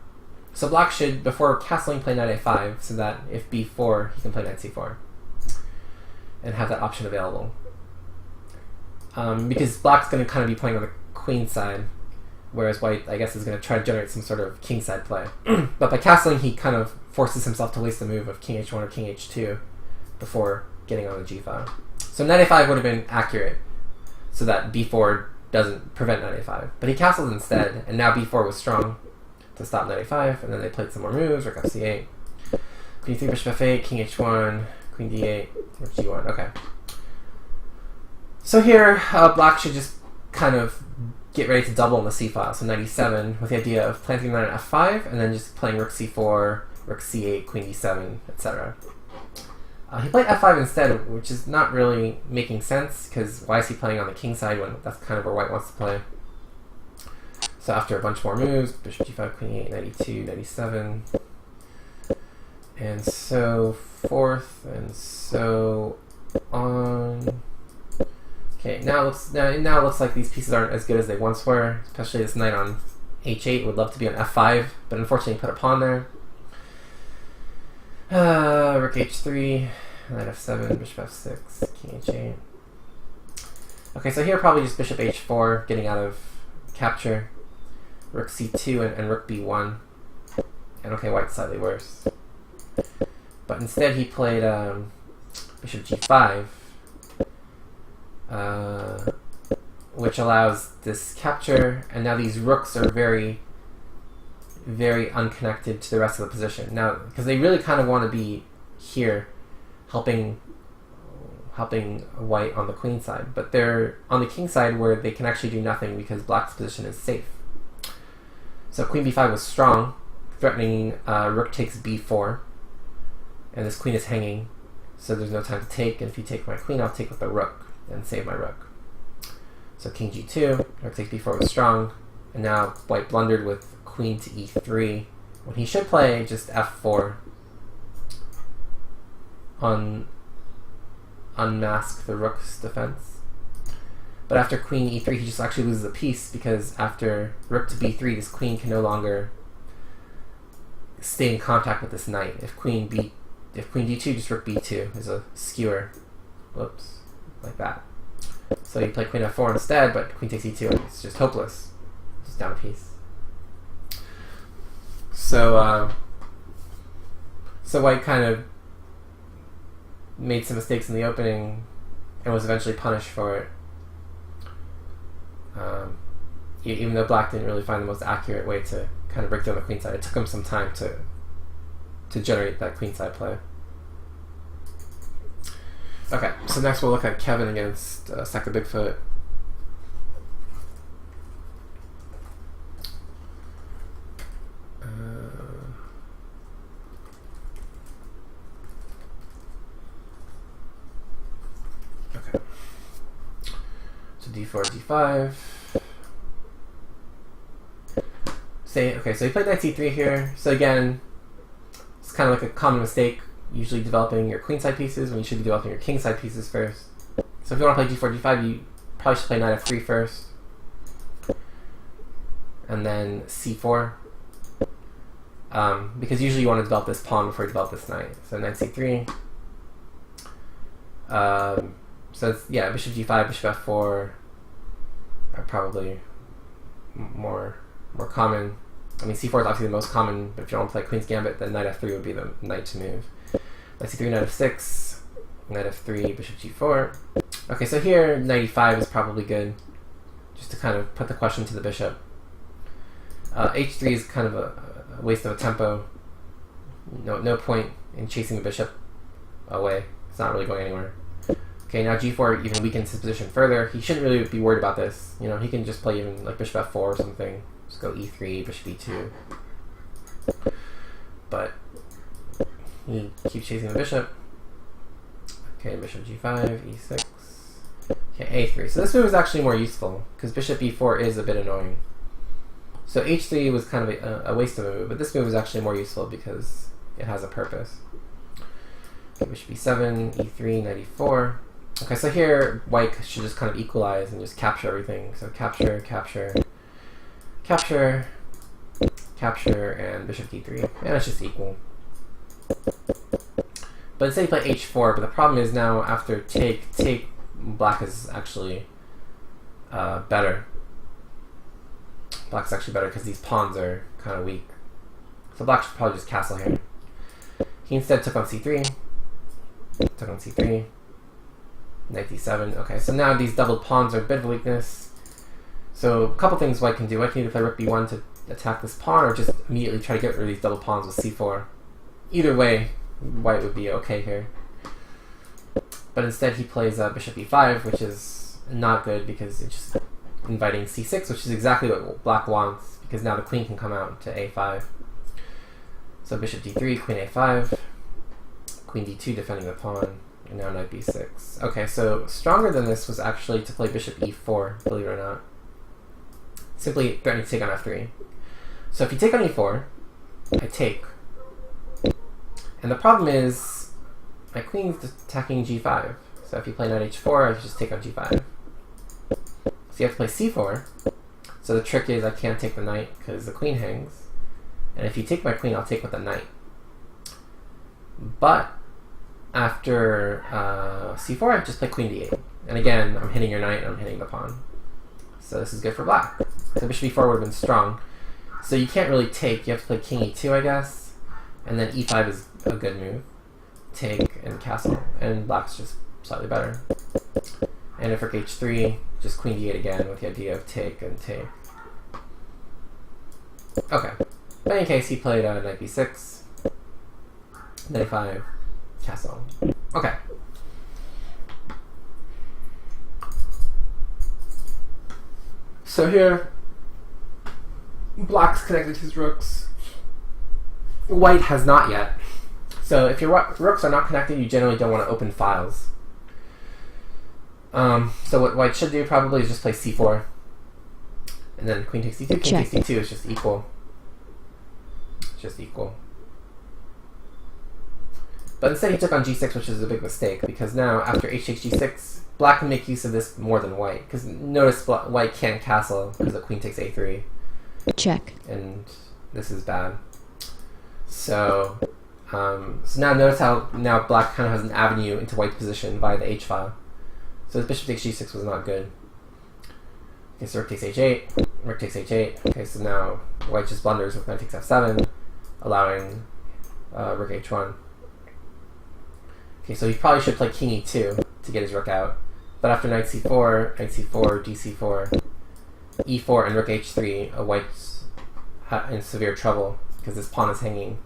So black should, before castling, play knight a5, so that if b4, he can play knight c4 and have that option available. Because black's going to kind of be playing on the queen side, whereas white, I guess, is going to try to generate some sort of king side play. But by castling, he kind of forces himself to waste the move of king h1 or king h2 before getting on the g file. So knight a5 would have been accurate, so that b4 doesn't prevent knight a5. But he castled instead, and now b4 was strong to stop knight a5, and then they played some more moves, rook f8, queen e3, bishop f8, king h1, queen d8, rook g1. Okay. So here, black should just kind of get ready to double in the c-file, so knight e7, with the idea of planting knight at f5, and then just playing rook c4, rook c8, queen d7, etc. He played f5 instead, which is not really making sense, because why is he playing on the king side when that's kind of where white wants to play? So after a bunch more moves, bishop g5, queen e8, knight e2, knight e7, and so forth, and so on. Okay, now it looks like these pieces aren't as good as they once were, especially this knight on h8 would love to be on f5, but unfortunately he put a pawn there. Rook h3, knight f7, bishop f6, king h8. Okay, so here probably just bishop h4, getting out of capture. Rook c2 and rook b1. And okay, white's slightly worse. But instead he played bishop g5, which allows this capture, and now these rooks are very unconnected to the rest of the position. Now, because they really kind of want to be here, helping white on the queen side, but they're on the king side where they can actually do nothing because black's position is safe. So queen b5 was strong, threatening rook takes b4, and this queen is hanging, so there's no time to take, and if you take my queen, I'll take with the rook and save my rook. So king g2, rook takes b4 was strong, and now white blundered with queen to e3, when he should play just f4, unmask the rook's defense. But after queen e3, he just actually loses a piece, because after rook to b3, this queen can no longer stay in contact with this knight. If queen d2, just rook b2 is a skewer. Whoops, like that. So you play queen f4 instead, but queen takes e2, and it's just hopeless. Just down a piece. So white kind of made some mistakes in the opening and was eventually punished for it. even though black didn't really find the most accurate way to kind of break down the queen side, it took him some time to generate that queen side play. Okay, so next we'll look at Kevin against Stack the Bigfoot. Okay. So d4, d5. Okay, so he played knight c3 here. So again, it's kind of like a common mistake, usually developing your queenside pieces when you should be developing your kingside pieces first. So if you want to play d4, d5, you probably should play knight f3 first. And then c4. Because usually you want to develop this pawn before you develop this knight. So knight c3. So it's, yeah, bishop g5, bishop f4 are probably more common. I mean, c4 is obviously the most common, but if you want to play Queen's Gambit, then knight f3 would be the knight to move. Knight c3, knight f6, knight f3, bishop g4. Okay, so here, knight e5 is probably good, just to kind of put the question to the bishop. h3 is kind of a waste of a tempo. No point in chasing the bishop away. It's not really going anywhere. Okay, now g4 even weakens his position further. He shouldn't really be worried about this. You know, he can just play even like bishop f4 or something. Just go e3, bishop e2. But he keeps chasing the bishop. Okay, bishop g5, e6. Okay, a3. So this move is actually more useful because bishop e4 is a bit annoying. So h3 was kind of a waste of a move, but this move is actually more useful because it has a purpose. Okay, bishop e7, e3, knight e4. Okay, so here white should just kind of equalize and just capture everything. So capture, capture, capture, capture, and bishop d3. And it's just equal. But instead you play h4, but the problem is now after take, black is actually better. Black's actually better because these pawns are kind of weak. So black should probably just castle here. He instead took on c3. Took on c3. Knight d7. Okay, so now these doubled pawns are a bit of a weakness. So a couple things white can do. White can either play rook b1 to attack this pawn, or just immediately try to get rid of these double pawns with c4. Either way, white would be okay here. But instead he plays bishop e5, which is not good because it's just inviting c6, which is exactly what black wants, because now the queen can come out to a5. So bishop d3, queen a5, queen d2 defending the pawn, and now knight b6. Okay, so stronger than this was actually to play bishop e4, believe it or not. Simply threatening to take on f3. So if you take on e4, I take. And the problem is, my queen's attacking g5. So if you play knight h4, I just take on g5. So you have to play c4. So the trick is I can't take the knight because the queen hangs. And if you take my queen, I'll take with the knight. But after c4, I just play queen d8. And again, I'm hitting your knight and I'm hitting the pawn. So this is good for black. So bishop e4 would have been strong. So you can't really take. You have to play king e2, I guess. And then e5 is a good move. Take and castle. And black's just slightly better. And if rook h3, just queen d8 again with the idea of take and take. Okay. But in any case, he played knight b6, knight a5, castle. Okay. So here, black's connected his rooks. White has not yet. So if your rooks are not connected, you generally don't want to open files. So what white should do probably is just play c4. And then queen takes d2, king takes d2 is just equal. It's just equal. But instead he took on g6, which is a big mistake, because now after h takes g6, black can make use of this more than white. Because notice white can't castle because the queen takes a3. Check. And this is bad. So, so now notice how now black kind of has an avenue into white's position via the h file. So this bishop takes g6 was not good. Okay, so rook takes h8, rook takes h8. Okay, so now white just blunders with knight takes f7, allowing rook h1. Okay, so he probably should play king e2 to get his rook out. But after knight c4, g4, e4 and rook h3, white's in severe trouble because this pawn is hanging.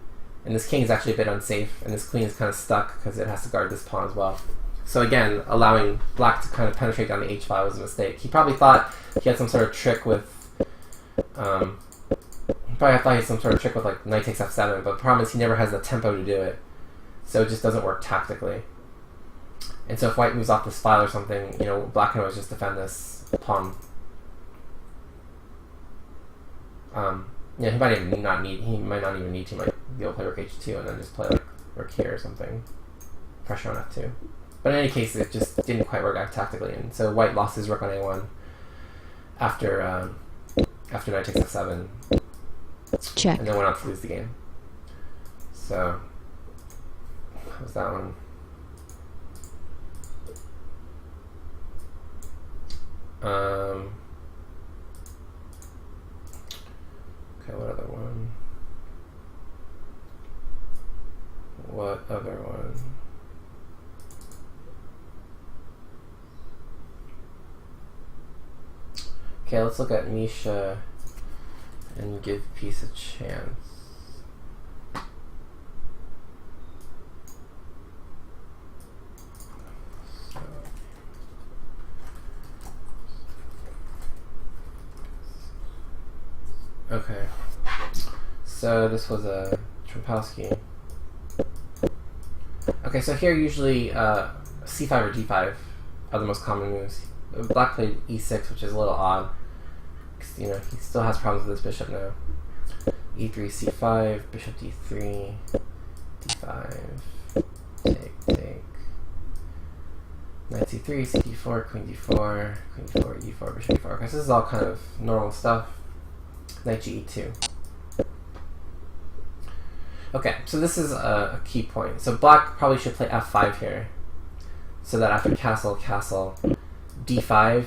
And this king is actually a bit unsafe, and this queen is kind of stuck because it has to guard this pawn as well. So again, allowing black to kind of penetrate down the h file was a mistake. He probably thought he had some sort of trick with, like knight takes f7, but the problem is he never has the tempo to do it. So it just doesn't work tactically. And so if white moves off this file or something, you know, black can always just defend this pawn. Yeah, he might not even need to. He might be able to play rook h2 and then just play like rook here or something. Pressure on f2. But in any case, it just didn't quite work out tactically, and so white lost his rook on a1 after knight takes f7. Check. And then went on to lose the game. So that was that one. Okay, what other one? What other one? Okay, let's look at Misha and give peace a chance. Okay, so this was a Trumpowski. Okay, so here usually c5 or d5 are the most common moves. Black played e6, which is a little odd, because you know he still has problems with his bishop now. e3, c5, bishop d3, d5, take, knight c3, cd4, queen d4, queen d4, e4, bishop d4. Okay, so this is all kind of normal stuff. Knight ge2. Okay, so this is a key point. So black probably should play f5 here, so that after castle, d5.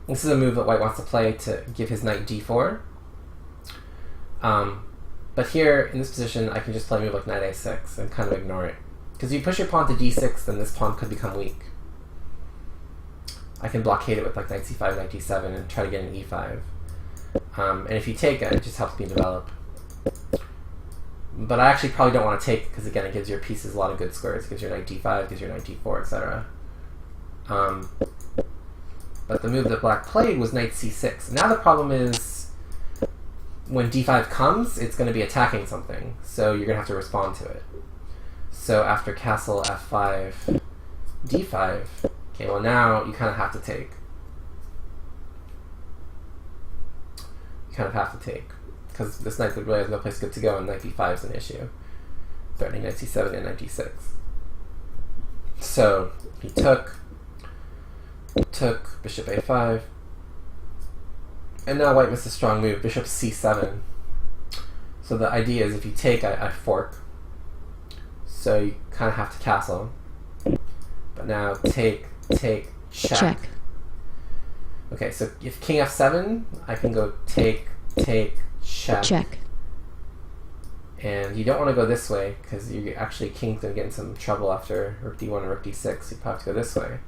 This is a move that white wants to play to give his knight d4. But here, in this position, I can just play a move like knight a6 and kind of ignore it. Because if you push your pawn to d6, then this pawn could become weak. I can blockade it with like knight c5, knight d7, and try to get an e5. And if you take it, it just helps me develop. But I actually probably don't want to take, because again, it gives your pieces a lot of good squares. It gives your knight d5, gives your knight d4, etc. But the move that black played was knight c6. Now the problem is, when d5 comes, it's going to be attacking something. So you're going to have to respond to it. So after castle f5, d5, okay, well now you kind of have to take. Because this knight really has no place good to go, and knight b5 is an issue, threatening knight c7 and knight d6. So he took bishop a5, and now white missed a strong move, bishop c7. So the idea is if you take, I fork. So you kind of have to castle. But now take, check. Okay, so if king f7, I can go take, check. And you don't want to go this way, because you actually king's going to get in some trouble after rook d1 and rook d6. You probably have to go this way.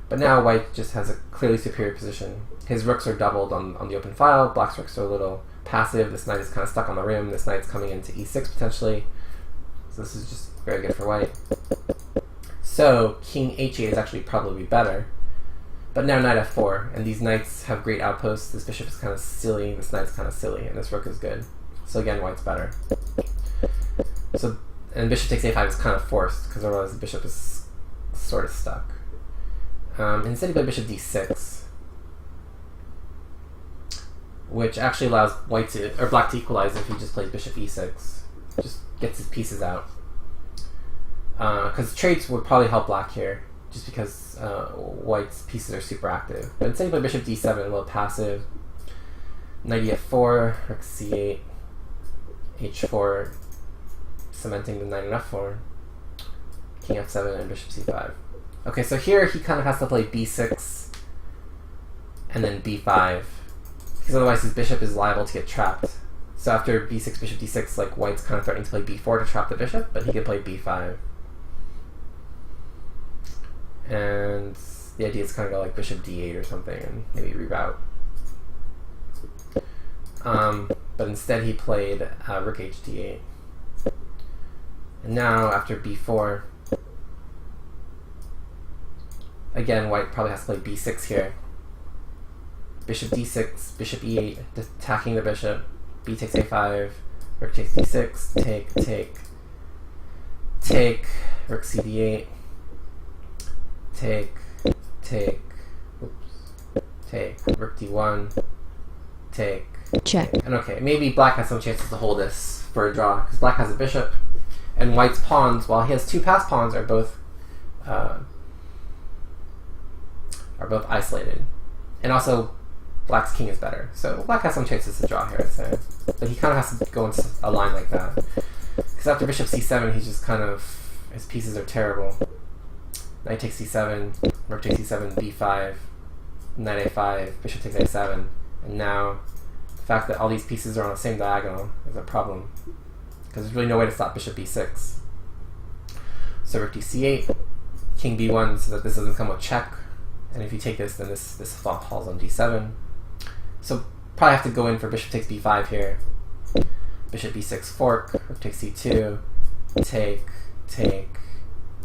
But now white just has a clearly superior position. His rooks are doubled on the open file. Black's rooks are a little passive. This knight is kind of stuck on the rim. This knight's coming into e6 potentially. So this is just very good for white. So king h8 is actually probably better. But now knight f4, and these knights have great outposts. This bishop is kind of silly, this knight's kind of silly, and this rook is good. So again, white's better. So, and bishop takes a5 is kind of forced, because otherwise the bishop is sort of stuck. Instead he played bishop d6, which actually allows black to equalize if he just plays bishop e6. Just gets his pieces out. Because trades would probably help black here, just because white's pieces are super active. But instead he played bishop d7, a little passive. Knight e4, rook c8, h4, cementing the knight in f4, king f7, and bishop c5. Okay, so here he kind of has to play b6 and then b5, because otherwise his bishop is liable to get trapped. So after b6, bishop d6, like white's kind of threatening to play b4 to trap the bishop, but he can play b5. And the idea is kind of go like bishop d8 or something and maybe reroute. but instead he played rook hd8. And now after b4, again white probably has to play b6 here. Bishop d6, bishop e8, attacking the bishop. B takes a5, rook takes d6, take, rook cd8, take, rook d1, take. Check. And okay, maybe black has some chances to hold this for a draw, because black has a bishop, and white's pawns, while he has two passed pawns, are both isolated. And also, black's king is better. So black has some chances to draw here, I'd say. But he kind of has to go into a line like that. Because after bishop c7, he's just kind of, his pieces are terrible. Knight takes c7, rook takes c7, b5, knight a5, bishop takes a7. And now, the fact that all these pieces are on the same diagonal is a problem. Because there's really no way to stop bishop b6. So rook dc8, king b1, so that this doesn't come with check. And if you take this, then this falls on d7. So probably have to go in for bishop takes b5 here. Bishop b6 fork, rook takes c2, take,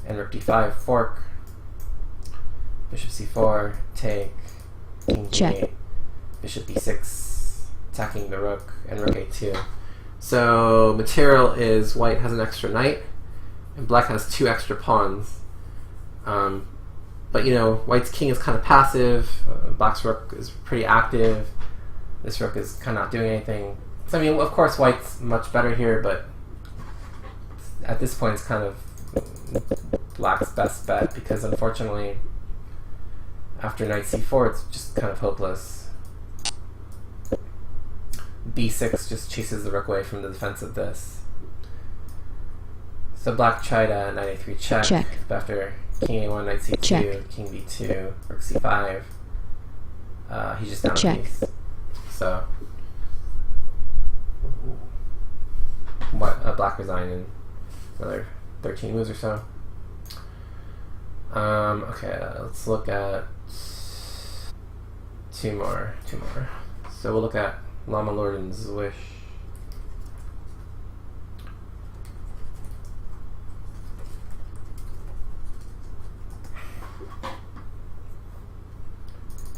and rook d5 fork. Bishop c4, take, king g8, bishop b6, attacking the rook, and rook a2. So material is white has an extra knight, and black has two extra pawns. But you know, white's king is kind of passive, black's rook is pretty active, this rook is kind of not doing anything. So I mean, of course white's much better here, but at this point it's kind of black's best bet, because unfortunately after knight c4 it's just kind of hopeless. b6 just chases the rook away from the defense of this. So black tried a knight a3 check. But after king a1, knight c2, check. King b2, rook c5, he's just down a piece. So black resigned in another 13 moves or so. Okay, let's look at two more. So we'll look at Llama Lord and Zwish.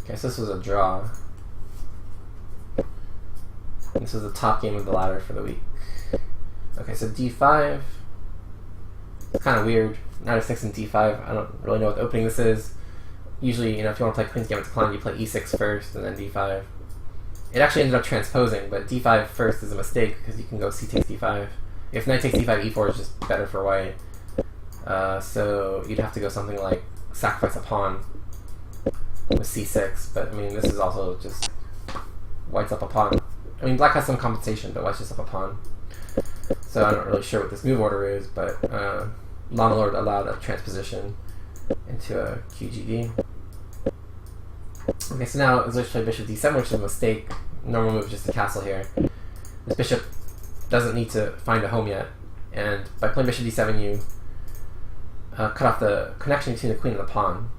Okay, so this was a draw. And this was the top game of the ladder for the week. Okay, so d5. It's kind of weird. Knight f6 and d5. I don't really know what the opening this is. Usually, you know, if you want to play Queen's Gambit Decline, you play e6 first and then d5. It actually ended up transposing, but d5 first is a mistake because you can go c takes d5. If knight takes d5, e4 is just better for white. So you'd have to go something like sacrifice a pawn with c6, but I mean, this is also just white's up a pawn. I mean, black has some compensation, but white's just up a pawn. So I'm not really sure what this move order is, but Llama Lord allowed a transposition into a QGD. Okay, so now Zwish played bishop d7, which is a mistake. Normal move is just a castle here. This bishop doesn't need to find a home yet, and by playing bishop d7, you cut off the connection between the queen and the pawn.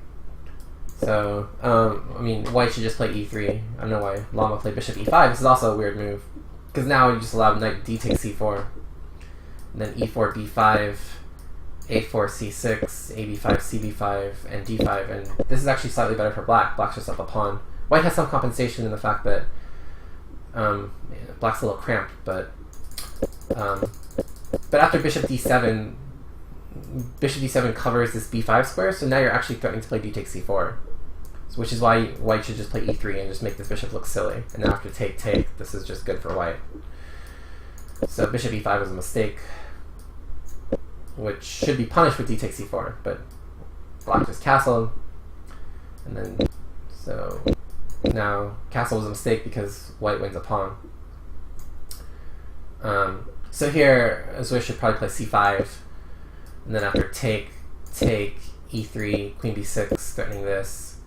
So, I mean, white should just play e3. I don't know why Llama played bishop e5. This is also a weird move, because now you just allow knight d takes c4, and then e4, b5, a4, c6, ab5, cb5, and d5, and this is actually slightly better for black. Black's just up a pawn. White has some compensation in the fact that black's a little cramped, but after bishop d7, bishop d7 covers this b5 square, so now you're actually threatening to play d takes c4, which is why white should just play e3 and just make this bishop look silly. And now after take, this is just good for white. So bishop e5 was a mistake, which should be punished with d takes c4, but black just castled, and then so now castle was a mistake because white wins a pawn. So here Zwish should probably play c5, and then after take, e3, queen b6, threatening this,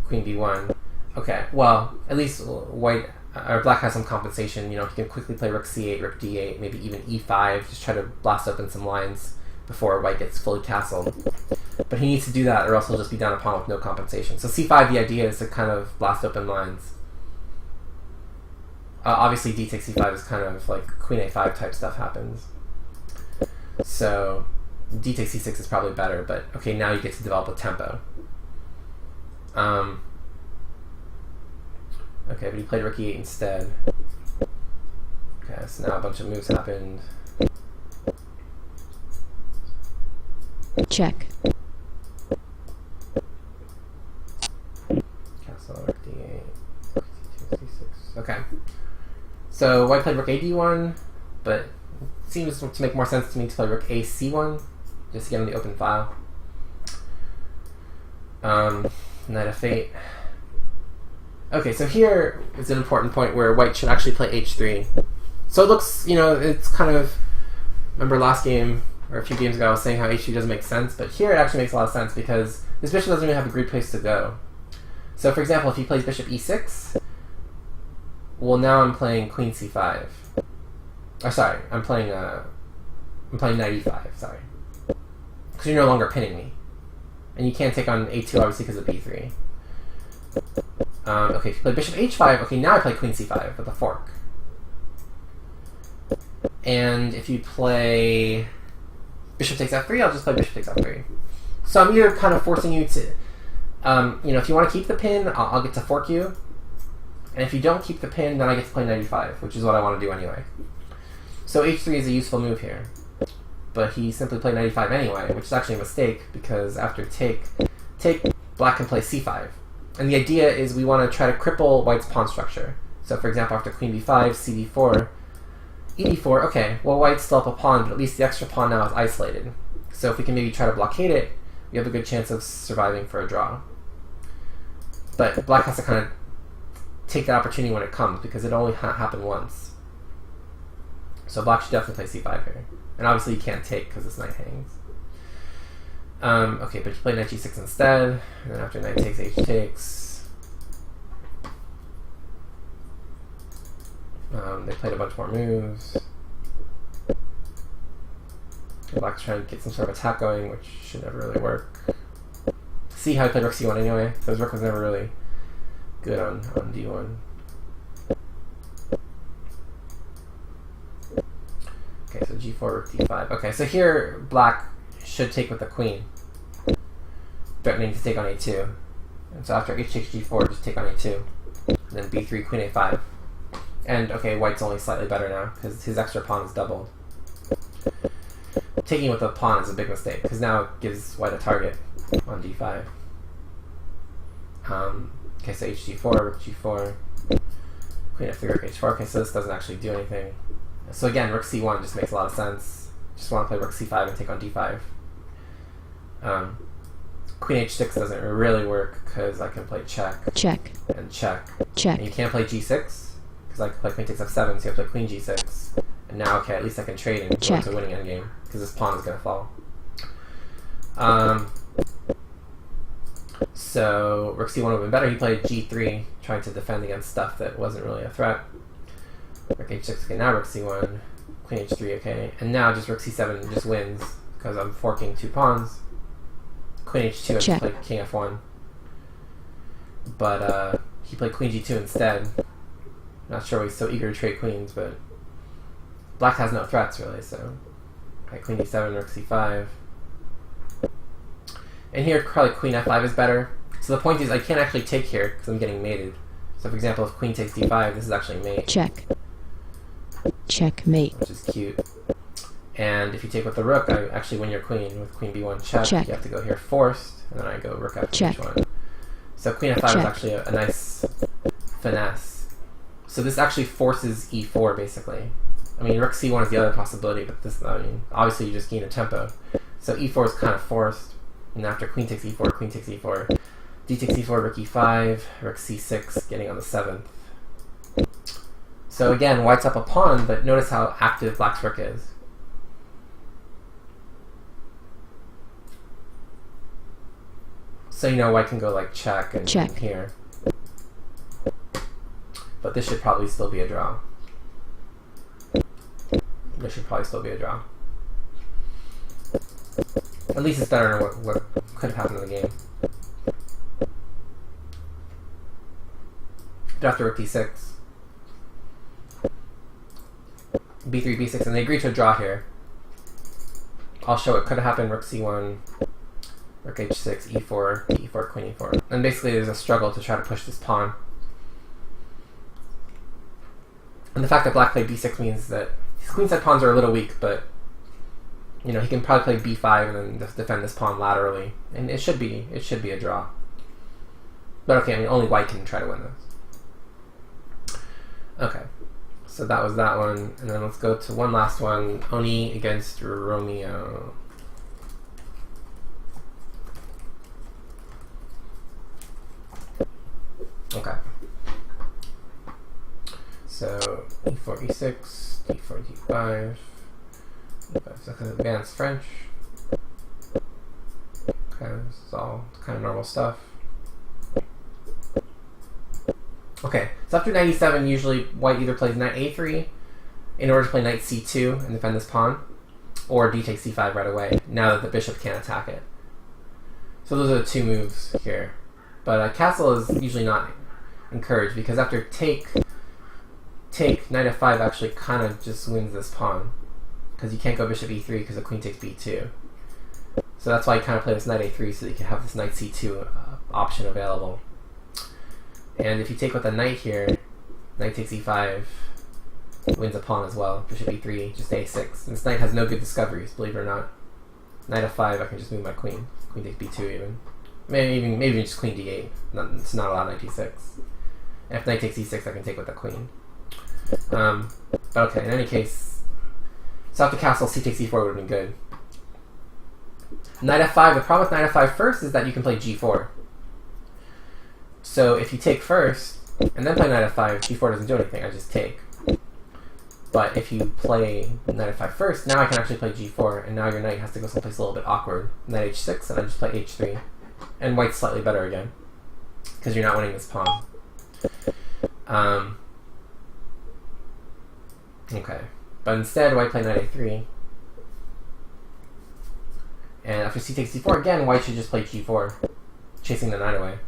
queen b1. Okay, well, at least white or black has some compensation. You know, he can quickly play rook c8, rook d8, maybe even e5, just try to blast open some lines before white gets fully castled. But he needs to do that, or else he'll just be down a pawn with no compensation. So c5, the idea is to kind of blast open lines. Obviously d takes c5 is kind of like queen a5 type stuff happens. So d takes c6 is probably better, but okay, now you get to develop a tempo. Okay, but he played rook e8 instead. Okay, so now a bunch of moves happened. Check. Castle, rook d8, c6. Okay. So white played rook a d1, but it seems to make more sense to me to play rook a c1, just to get on the open file. Knight of Fate. Okay, so here is an important point where white should actually play h3. So it looks, you know, it's kind of, remember last game, or a few games ago, I was saying how h3 doesn't make sense, but here it actually makes a lot of sense because this bishop doesn't even have a great place to go. So for example, if he plays bishop e6, well now I'm playing queen c5. Or sorry, I'm playing knight e5, sorry. Because you're no longer pinning me. And you can't take on a2 obviously because of b3. Okay, if you play bishop h5, okay, now I play queen c5 with a fork. And if you play bishop takes f3, I'll just play bishop takes f3. So I'm here kind of forcing you to, you know, if you want to keep the pin, I'll get to fork you. And if you don't keep the pin, then I get to play knight e5, which is what I want to do anyway. So h3 is a useful move here. But he simply played knight e5 anyway, which is actually a mistake, because after take, black can play c5. And the idea is we want to try to cripple white's pawn structure. So for example, after queen b5, cd4, ed4, okay, well white's still up a pawn, but at least the extra pawn now is isolated. So if we can maybe try to blockade it, we have a good chance of surviving for a draw. But black has to kind of take that opportunity when it comes, because it only happened once. So black should definitely play c5 here. And obviously you can't take because this knight hangs. Okay, but you play knight g6 instead, and then after knight takes, h takes. They played a bunch more moves. Black's trying to get some sort of attack going, which should never really work. See how he played rook c1 anyway, because rook was never really good on d1. Okay, so g4, rook d5. Okay, so here black should take with the queen, threatening to take on a2. And so after h takes g4, just take on a2. And then b3, queen a5. And okay, white's only slightly better now, because his extra pawn is doubled. Taking with a pawn is a big mistake, because now it gives white a target on d5. Okay, so hg4, rook g4, queen f3, rook h4. Okay, so this doesn't actually do anything. So again, rook c1 just makes a lot of sense. Just want to play rook c5 and take on d5. Queen h6 doesn't really work because I can play check. Check. And check. Check. And you can't play g6 because I can play queen takes f7, so you have to play queen g6. And now, okay, at least I can trade and go into a winning endgame because this pawn is going to fall. So rook c1 would have been better. He played g3, trying to defend against stuff that wasn't really a threat. Rook h6, okay, now rook c1, queen h3, okay, and now just rook c7 just wins because I'm forking two pawns. Queen h2, I just played king f1, but he played queen g2 instead. Not sure why he's so eager to trade queens, but black has no threats really, so okay, queen d7, rook c5, and here probably queen f5 is better. So the point is I can't actually take here because I'm getting mated. So for example, if queen takes d5, this is actually mate. Check. Checkmate. Which is cute. And if you take with the rook, I actually win your queen with queen b1 check. You have to go here forced, and then I go rook after h1. So queen f5 is actually a nice finesse. So this actually forces e4 basically. I mean, rook c1 is the other possibility, but this, I mean, obviously you just gain a tempo. So e4 is kind of forced, and after queen takes e4, queen takes e4, d takes e4, rook e5, rook c6, getting on the 7th. So again, white's up a pawn, but notice how active black's rook is. So you know white can go like check and here. But this should probably still be a draw. This should probably still be a draw. At least it's better than what could have happened in the game. But after rook d6. b3, b6, and they agree to a draw here. I'll show it could have happened. Rook c1, rook h6, e4, e4, queen e4. And basically there's a struggle to try to push this pawn. And the fact that black played b6 means that his queenside pawns are a little weak, but you know, he can probably play b5 and then defend this pawn laterally. And it should be a draw. But okay, I mean, only white can try to win this. Okay, so that was that one. And then let's go to one last one. Oni against Romeo. Okay. So e4, e6, d4, d5. So kind of advanced French. Okay, this is all kind of normal stuff. Okay, so after knight e7, usually white either plays knight a3 in order to play knight c2 and defend this pawn, or d takes c5 right away, now that the bishop can't attack it. So those are the two moves here. But castle is usually not encouraged, because after take, knight f5 actually kind of just wins this pawn, because you can't go bishop e3 because the queen takes b2. So that's why you kind of play this knight a3 so that you can have this knight c2 option available. And if you take with a knight here, knight takes e5, wins a pawn as well. Bishop e3, just a6. And this knight has no good discoveries, believe it or not. Knight f5, I can just move my queen. Queen takes b2 even. Maybe just queen d8. It's not allowed knight d6. And if knight takes e6, I can take with the queen. But okay, in any case, so after castle, c takes e4 would have been good. Knight f5, the problem with knight f5 first is that you can play g4. So if you take first, and then play knight f5, g4 doesn't do anything, I just take. But if you play knight f5 first, now I can actually play g4, and now your knight has to go someplace a little bit awkward. Knight h6, and I just play h3. And white's slightly better again, because you're not winning this pawn. Okay, but instead white play knight a3. And after c takes d4 again, white should just play g4, chasing the knight away.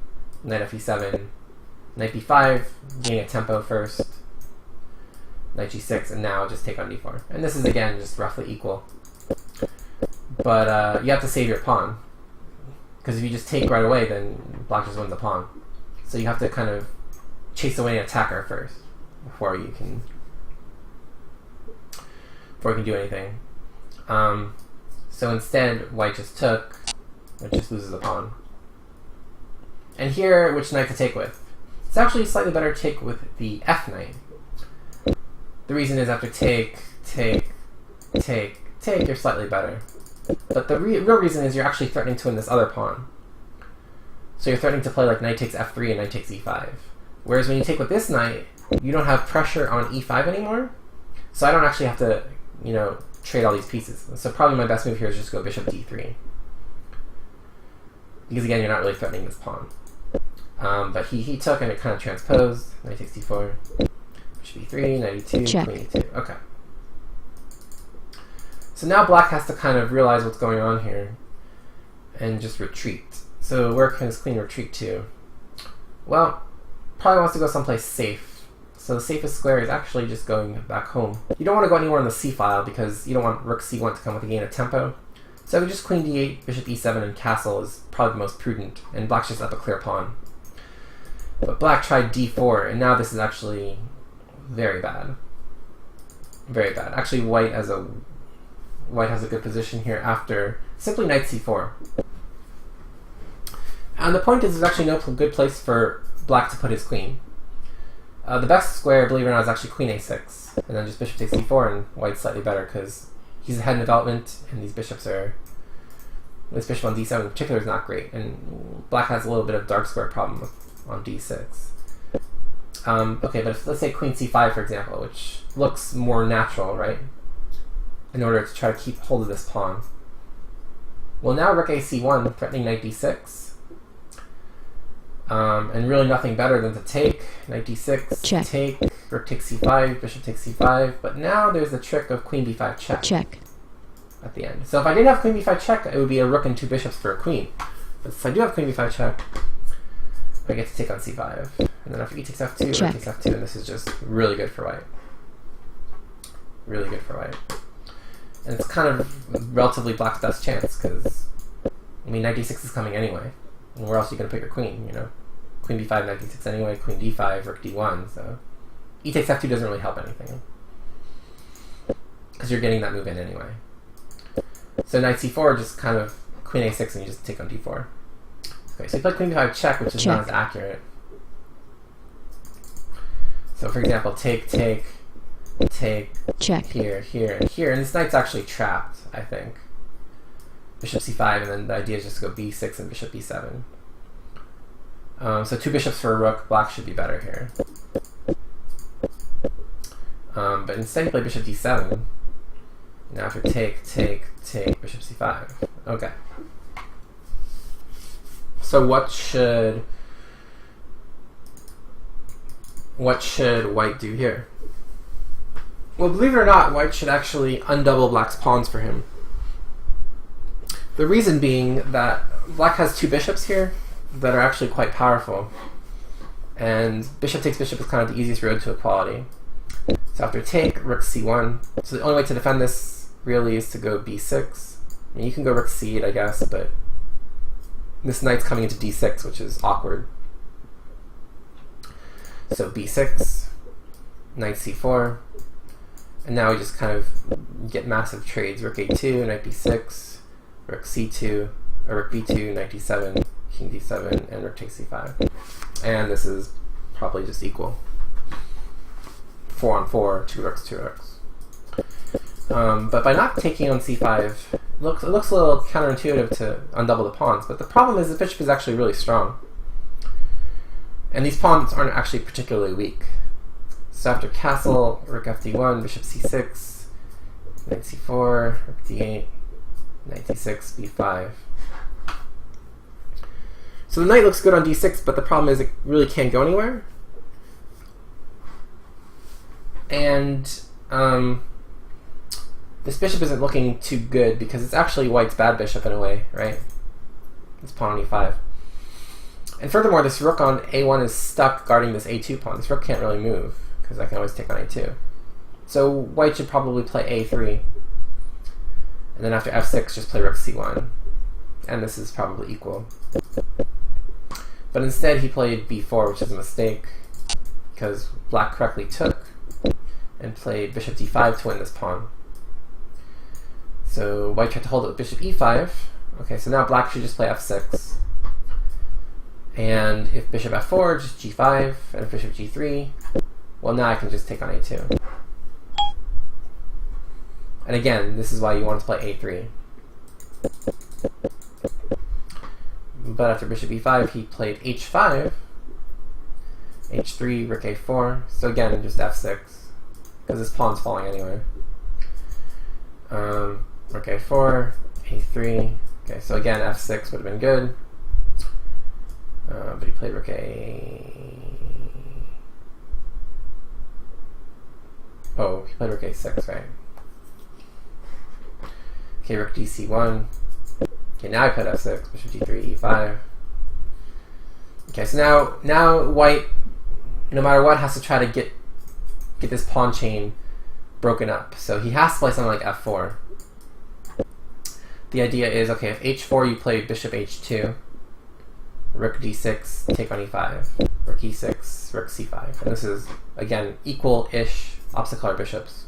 Knight f7, knight b5, gaining a tempo first, knight g6, and now just take on d4. And this is again just roughly equal. But you have to save your pawn, because if you just take right away, then black just wins the pawn. So you have to kind of chase away an attacker first before you can do anything. So instead, white just took, which just loses the pawn. And here, which knight to take with? It's actually slightly better to take with the f knight. The reason is after take, you're slightly better. But the real reason is you're actually threatening to win this other pawn. So you're threatening to play like knight takes f3 and knight takes e5. Whereas when you take with this knight, you don't have pressure on e5 anymore. So I don't actually have to, you know, trade all these pieces. So probably my best move here is just go bishop d3. Because again, you're not really threatening this pawn. But he took and it kind of transposed. Knight takes d4. Bishop e3, knight e2, Check. queen e2. Okay. So now black has to kind of realize what's going on here and just retreat. So where can his queen retreat to? Well, probably wants to go someplace safe. So the safest square is actually just going back home. You don't want to go anywhere on the c file because you don't want rook c1 to come with a gain of tempo. So just queen d8, bishop e7, and castle is probably the most prudent, and black's just up a clear pawn. But black tried d4, and now this is actually very bad. Very bad. Actually, white has a good position here after simply knight c4. And the point is, there's actually no good place for black to put his queen. The best square, believe it or not, is actually queen a6, and then just bishop takes d4, and white's slightly better because he's ahead in development, and these bishops are... This bishop on d7 in particular is not great, and black has a little bit of dark square problem on d6. Okay, but if, let's say queen c5, for example, which looks more natural, right? In order to try to keep hold of this pawn. Well, now rook a c1, threatening knight d6. And really nothing better than to take, knight d6, Check. take, rook takes c5, bishop takes c5, but now there's the trick of queen b5 check. Check. At the end. So if I didn't have queen b5 check, it would be a rook and two bishops for a queen. But if I do have queen b5 check, I get to take on c5. And then after e takes f2, rook Check. takes f2, and this is just really good for white. really good for white. And it's kind of relatively black's best chance, because, I mean, knight d6 is coming anyway. And where else are you going to put your queen, you know? Queen b5, knight d6 anyway, queen d5, rook d1, so... e takes f2 doesn't really help anything, because you're getting that move in anyway. So knight c4, just kind of queen a6, and you just take on d4. Okay, so you play queen b5 check, which is not as accurate. So for example, take, check here, here, and here, and this knight's actually trapped, I think. Bishop c5, and then the idea is just to go b6 and bishop b7. So 2 bishops for a rook, black should be better here. But instead you play bishop d7. Now after take, bishop c5. Okay. So what should white do here? Well, believe it or not, white should actually undouble black's pawns for him. The reason being that black has 2 bishops here that are actually quite powerful. And bishop takes bishop is kind of the easiest road to equality. So after take, rook c1. So the only way to defend this really is to go b6. I mean, you can go rook c8, I guess, but this knight's coming into d6, which is awkward. So b6, knight c4, and now we just kind of get massive trades. Rook a2, knight b6, rook c2, or rook b2, knight d7, king d7, and rook takes c5. And this is probably just equal. 4 on 4, 2 rooks, 2 rooks. But by not taking on c5, it looks a little counterintuitive to undouble the pawns, but the problem is the bishop is actually really strong. And these pawns aren't actually particularly weak. So after castle, rook fd1, bishop c6, knight c4, rook d8, knight d6, b5. So the knight looks good on d6, but the problem is it really can't go anywhere. And this bishop isn't looking too good because it's actually white's bad bishop in a way, right? It's pawn on e5. And furthermore, this rook on a1 is stuck guarding this a2 pawn. This rook can't really move because I can always take on a2. So white should probably play a3. And then after f6, just play rook c1. And this is probably equal. But instead he played b4, which is a mistake, because black correctly took and played bishop d5 to win this pawn. So white tried to hold it with bishop e5. Okay, so now black should just play f6. And if bishop f4, just g5, and if bishop g3, well, now I can just take on a2. And again, this is why you want to play a3. But after bishop e5, he played h5, h3, rook a4. So again, just f6, because this pawn's falling anyway. Rook a4, a3. Okay, so again, f6 would have been good. But he played rook oh, he played rook a6, right? Okay, rook dc1. Okay, now I played f6, bishop d3, e5. Okay, so now white, no matter what, has to try to get this pawn chain broken up. So he has to play something like f4. The idea is, okay, if h4 you play bishop h2, rook d6, take on e5, rook e6, rook c5. And this is, again, equal-ish opposite color bishops.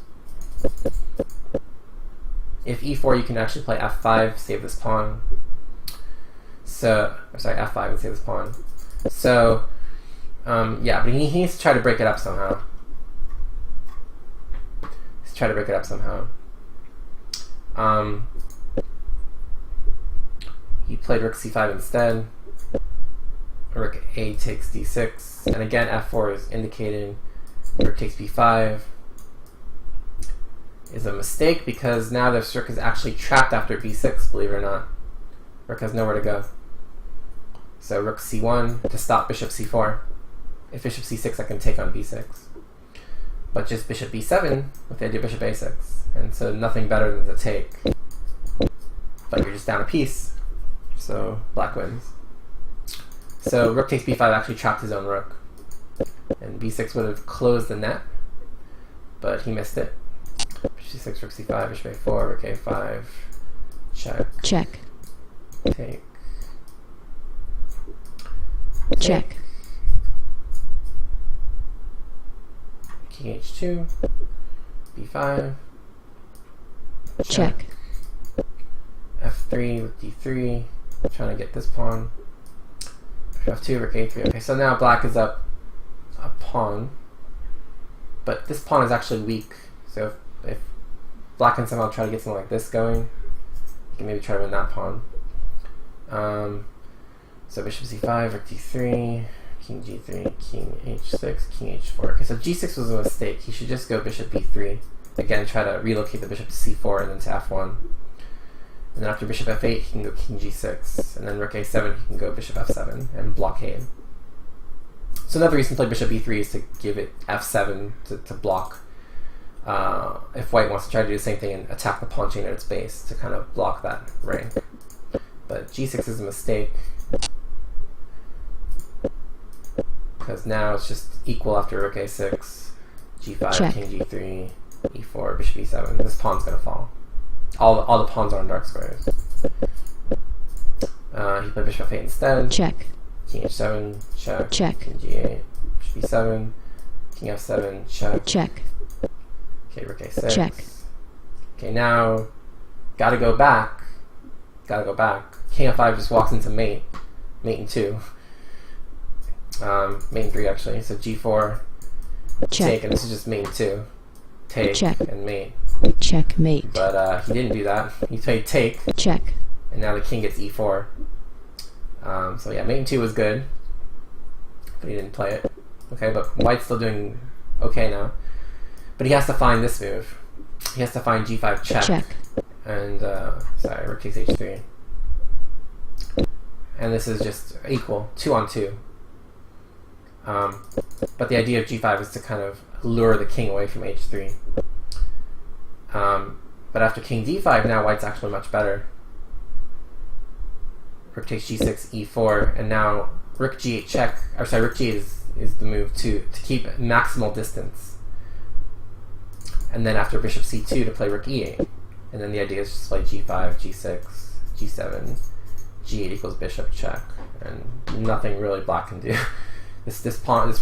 If e4, you can actually play f5, save this pawn. So, or sorry, f5 and save this pawn. So, yeah, but he needs to try to break it up somehow. Let's try to break it up somehow. He played rook c5 instead. Rook a takes d6, and again f4 is indicating rook takes b5 is a mistake because now this rook is actually trapped after b6, believe it or not. Rook has nowhere to go. So rook c1 to stop bishop c4. If bishop c6, I can take on b6. But just bishop b7 with the idea of bishop a6. And so nothing better than to take. But you're just down a piece. So black wins. So rook takes b5 actually trapped his own rook. And b6 would have closed the net, but he missed it. bishop c6, rook c5, bishop a4, rook a5, check. Check. Take. Check. King h2, b5, Check. f3 with d3, trying to get this pawn. f2, rook a3. Okay, so now black is up a pawn, but this pawn is actually weak. So if black can somehow try to get something like this going, you can maybe try to win that pawn. So bishop c5, rook d3, king g3, king h6, king h4. Okay, so g6 was a mistake. He should just go bishop b3. Again, try to relocate the bishop to c4 and then to f1. And then after bishop f8, he can go king g6. And then rook a7, he can go bishop f7 and blockade. So another reason to play bishop b3 is to give it f7 to block. If white wants to try to do the same thing and attack the pawn chain at its base to kind of block that rank. But g6 is a mistake, because now it's just equal after rook a6, g5, Check. king g3, e4, bishop e7. This pawn's going to fall. All the pawns are on dark squares. He played bishop f8 instead. Check. King h7, check. Check. King g8, bishop e7, king f7, check. Check. Okay, rook a6. Check. Okay, now gotta go back. Gotta go back. King f5 just walks into mate. Mate in 2. Mate in 3 actually. So g4, Check. take, and this is just mate in 2. Take Check. and mate. Checkmate. But he didn't do that. He played take, Check. and now the king gets e4. So yeah, mate in 2 was good, but he didn't play it. Okay, but white's still doing okay now. But he has to find this move. He has to find g5 check. Check. And sorry, rook takes h3. And this is just equal, 2 on 2. But the idea of g5 is to kind of lure the king away from h3. But after king d5, now white's actually much better. Rook takes g6, e4, and now rook g8 check. Or sorry, rook g8 is the move to keep maximal distance. And then after bishop c2 to play rook e8. And then the idea is just to play g5, g6, g7, g8 equals bishop check, and nothing really black can do. This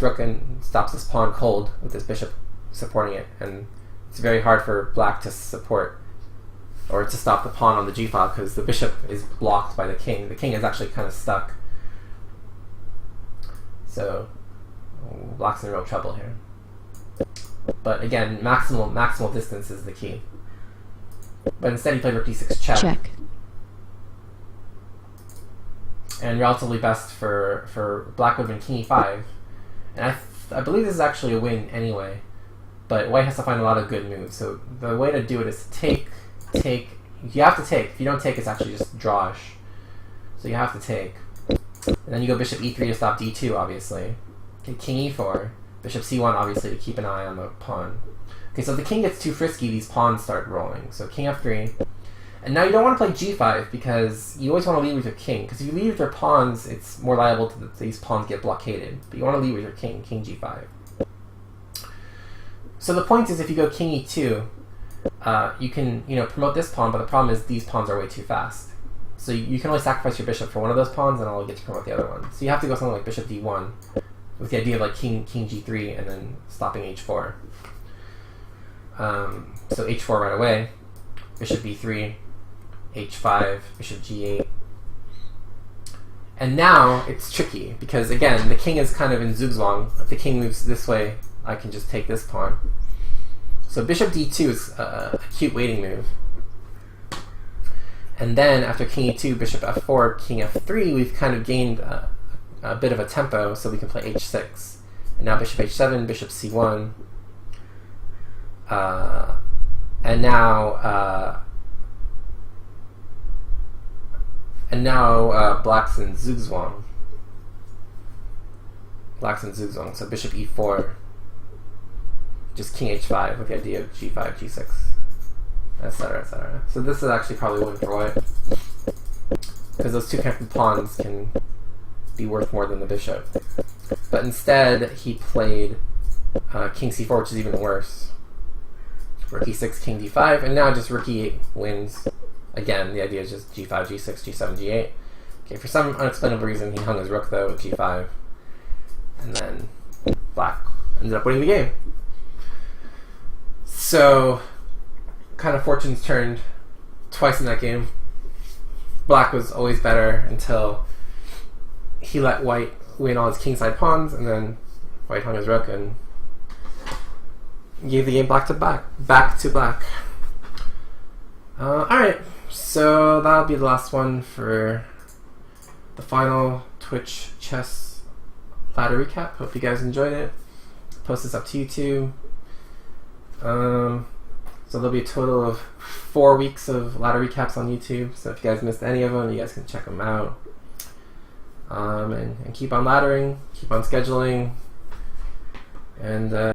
rook stops this pawn cold with this bishop supporting it, and it's very hard for black to support or to stop the pawn on the g file because the bishop is blocked by the king. The king is actually kind of stuck. So black's in real trouble here. But again, maximal distance is the key. But instead he played rook d6 check. Check. And relatively best for black would have been king e5. And I believe this is actually a win anyway. But white has to find a lot of good moves. So the way to do it is to take. You have to take. If you don't take, it's actually just drawish. So you have to take. And then you go bishop e3 to stop d2, obviously. Okay, king e4. Bishop c1, obviously, to keep an eye on the pawn. Okay, so if the king gets too frisky, these pawns start rolling. So king f3. And now you don't want to play g5 because you always want to lead with your king. Because if you lead with your pawns, it's more liable to these pawns get blockaded. But you want to lead with your king g5. So the point is, if you go king e2, you can promote this pawn, but the problem is these pawns are way too fast. So you can only sacrifice your bishop for one of those pawns, and I'll get to promote the other one. So you have to go something like bishop d1, with the idea of like king g3 and then stopping h4. So h4 right away, bishop b3, h5, bishop g8. And now it's tricky because again the king is kind of in zugzwang. If the king moves this way, I can just take this pawn. So bishop d2 is a cute waiting move. And then after king e2, bishop f4, king f3, we've kind of gained a bit of a tempo, so we can play h6. And now bishop h7, bishop c1. And now black's in zugzwang. So bishop e4, just king h5 with the idea of g5, g6, etc., etc. So this is actually probably a win for white, because those two connected pawns can be worth more than the bishop. But instead, he played king c4, which is even worse. Rook e6, king d5, and now just rook e8 wins. Again, the idea is just g5, g6, g7, g8. Okay, for some unexplainable reason, he hung his rook though with g5, and then black ended up winning the game. So, kind of fortunes turned twice in that game. Black was always better until he let white win all his kingside pawns, and then white hung his rook and gave the game back to black. Alright, so that'll be the last one for the final Twitch chess ladder recap. Hope you guys enjoyed it. Post this up to YouTube. So there'll be a total of 4 weeks of ladder recaps on YouTube. So if you guys missed any of them, you guys can check them out. And keep on laddering, keep on scheduling, and